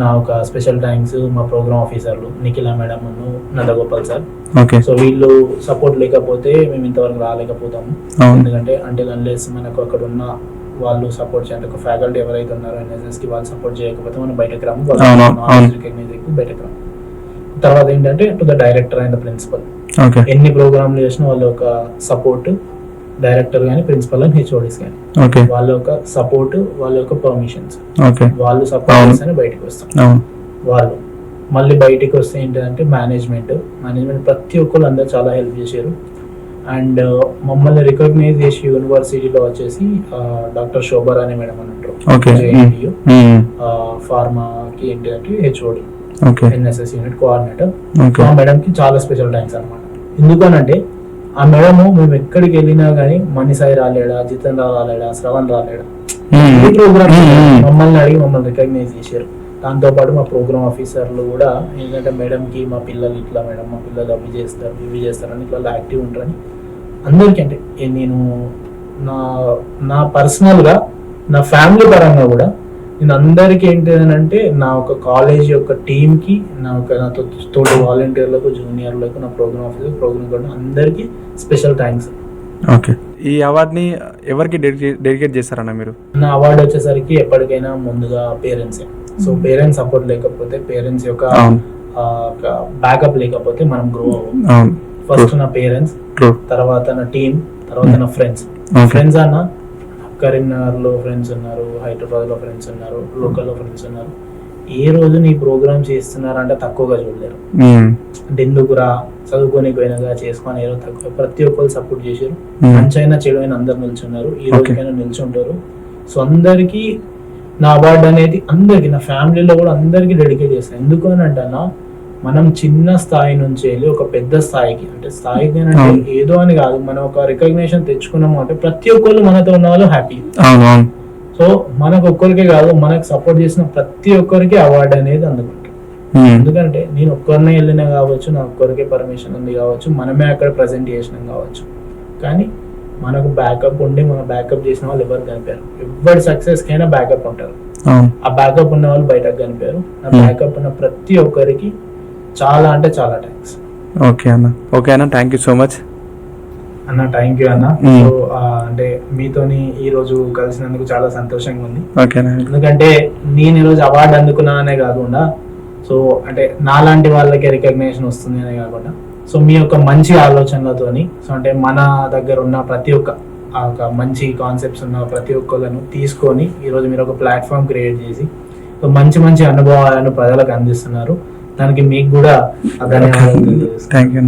[SPEAKER 3] నా ఒక స్పెషల్ థ్యాంక్స్ మా ప్రోగ్రామ్ ఆఫీసర్లు Nikhila madam, Nandagopal sir. So వీళ్ళు సపోర్ట్ లేకపోతే మేము ఇంతవరకు రాలేకపోతాము. ఎందుకంటే అంటే అన్లెస్ మనకు అక్కడ ఉన్న వాళ్ళు సపోర్ట్ చేయాలి. ఒక ఫ్యాకల్టీ ఎవరైతే ఉన్నారో ఎన్ఎస్ఎస్ కి వాళ్ళు సపోర్ట్ చేయకపోతే మనం బయటకు రాము, బయటకు రాము. తర్వాత ఏంటంటే to the director and the principal, ఎన్ని ప్రోగ్రాంలు చేసినా వాళ్ళ ఒక సపోర్ట్, డైరెక్టర్ కానీ ప్రిన్సిపల్ అని హెచ్ఓడిస్ కానీ వాళ్ళ ఒక సపోర్ట్, వాళ్ళ యొక్క పర్మిషన్స్, వాళ్ళు సపోర్ట్ చేస్తేనే బయటకు వస్తాం. వాళ్ళు మళ్ళీ బయటికి వస్తే ఏంటంటే మేనేజ్మెంట్ ప్రతి ఒక్కరు అందరు చాలా హెల్ప్ చేశారు. అండ్ మమ్మల్ని రికగ్నైజ్ చేసి యూనివర్సిటీలో వచ్చేసి డాక్టర్ శోభర్ అనే మేడం అని అంటారు, ఫార్మాకి ఏంటంటే హెచ్ఓడి, ఎన్ఎస్ఎస్ యూనిట్ కోఆర్డినేటర్. ఆ మేడం కి చాలా స్పెషల్ థ్యాంక్స్ అనమాట. ఎందుకనంటే ఆ మేడము మేము ఎక్కడికి వెళ్ళినా గానీ మణిసాయి రాలేడా, జితేంద్ర రాలేడా, శ్రవణ్ రాలేడా, ఈ ప్రోగ్రామ్ మమ్మల్ని అడిగి మమ్మల్ని రికగ్నైజ్ చేశారు. దాంతో పాటు మా ప్రోగ్రామ్ ఆఫీసర్లు కూడా ఏంటంటే మేడం కి మా పిల్లలు ఇట్లా మేడం మా పిల్లలు అవి చేస్తారు అని ఇట్లా యాక్టివ్ ఉంటారని అందరికీ. అంటే నేను నా పర్సనల్ గా నా ఫ్యామిలీ పరంగా కూడా నేను అందరికి ఏంటి అంటే నా ఒక కాలేజ్ యొక్క టీమ్ కి, నాతో తోటి వాలంటీర్లకు, జూనియర్లకు, నా ప్రోగ్రామ్ ఆఫీసర్, ప్రోగ్రామ్ కూడా అందరికి స్పెషల్ థ్యాంక్స్.
[SPEAKER 2] ఓకే. ఈ అవార్డ్ని ఎవరికి డెడికేట్ చేస్తారన్న మీరు?
[SPEAKER 3] నా అవార్డు వచ్చేసరికి ఎప్పటికైనా ముందుగా పేరెంట్సే. సో పేరెంట్స్ సపోర్ట్ లేకపోతే, పేరెంట్స్ యొక్క బ్యాకప్ లేకపోతే మనం గ్రో అవ్వం. ఫస్ట్ నా పేరెంట్స్, తర్వాత నా టీమ్, తర్వాత నా ఫ్రెండ్స్. ఫ్రెండ్స్ అన్న కరీంనగర్లో ఫ్రెండ్స్ ఉన్నారు, హైదరాబాద్లో ఫ్రెండ్స్ ఉన్నారు, లోకల్లో ఫ్రెండ్స్ ఉన్నారు. ఏ రోజు నీ ప్రోగ్రామ్ చేస్తున్నారంటే తక్కువగా చూడలేరు. అంటే ఎందుకురా చదువుకొని పోయినగా చేసుకొని ఏదో తక్కువ, ప్రతి ఒక్కరు సపోర్ట్ చేశారు. మంచైనా చెడు అయినా అందరు నిల్చున్నారు, ఈ రోజుకైనా నిల్చుంటారు. సో అందరికీ నా అవార్డు అనేది అందరికి, నా ఫ్యామిలీలో కూడా అందరికి డెడికేట్ చేస్తాను. ఎందుకు అని అంటే మనం చిన్న స్థాయి నుంచి వెళ్ళి ఒక పెద్ద స్థాయికి, అంటే స్థాయికి అంటే ఏదో అని కాదు, మనం ఒక రికగ్నిషన్ తెచ్చుకున్నాము అంటే ప్రతి ఒక్కళ్ళు మనతో ఉన్న వాళ్ళు హ్యాపీ. సో మనకు ఒక్కరికే కాదు, మనకు సపోర్ట్ చేసిన ప్రతి ఒక్కరికి అవార్డు అనేది అందుకుంటాం. ఎందుకంటే నేను ఒక్కరినే వెళ్ళినా కావచ్చు, నా ఒక్కరికే పర్మిషన్ ఉంది కావచ్చు, మనమే అక్కడ ప్రజెంట్ చేసినాం కావచ్చు, కానీ మనకు బ్యాకప్ ఉండి మనం బ్యాకప్ చేసిన వాళ్ళు ఎవరు కనిపారు. ఎవరి సక్సెస్ కైనా బ్యాకప్ ఉంటారు. ఆ బ్యాకప్ ఉన్న వాళ్ళు బయటకు కనిపారు. ఆ బ్యాకప్ ఉన్న ప్రతి ఒక్కరికి చాలా అంటే చాలా థ్యాంక్స్.
[SPEAKER 2] ఓకే అన్న థ్యాంక్ యూ సో మచ్
[SPEAKER 3] అన్న. థ్యాంక్ యూ అన్న. సో అంటే మీతోని ఈ రోజు కలిసినందుకు చాలా సంతోషంగా ఉంది. ఎందుకంటే నేను ఈ రోజు అవార్డు అందుకున్నా అనే కాకుండా, సో అంటే నాలాంటి వాళ్ళకి రికగ్నిషన్ వస్తుంది అనే కాకుండా, సో మీ యొక్క మంచి ఆలోచనలతోని, సో అంటే మన దగ్గర ఉన్న ప్రతి ఒక్క మంచి కాన్సెప్ట్స్ ఉన్న ప్రతి ఒక్కళ్ళను తీసుకొని ఈరోజు మీరు ఒక ప్లాట్ఫామ్ క్రియేట్ చేసి సో మంచి మంచి అనుభవాలను ప్రజలకు అందిస్తున్నారు. దానికి మీకు కూడా ధన్యవాదాలు.
[SPEAKER 2] Thank you.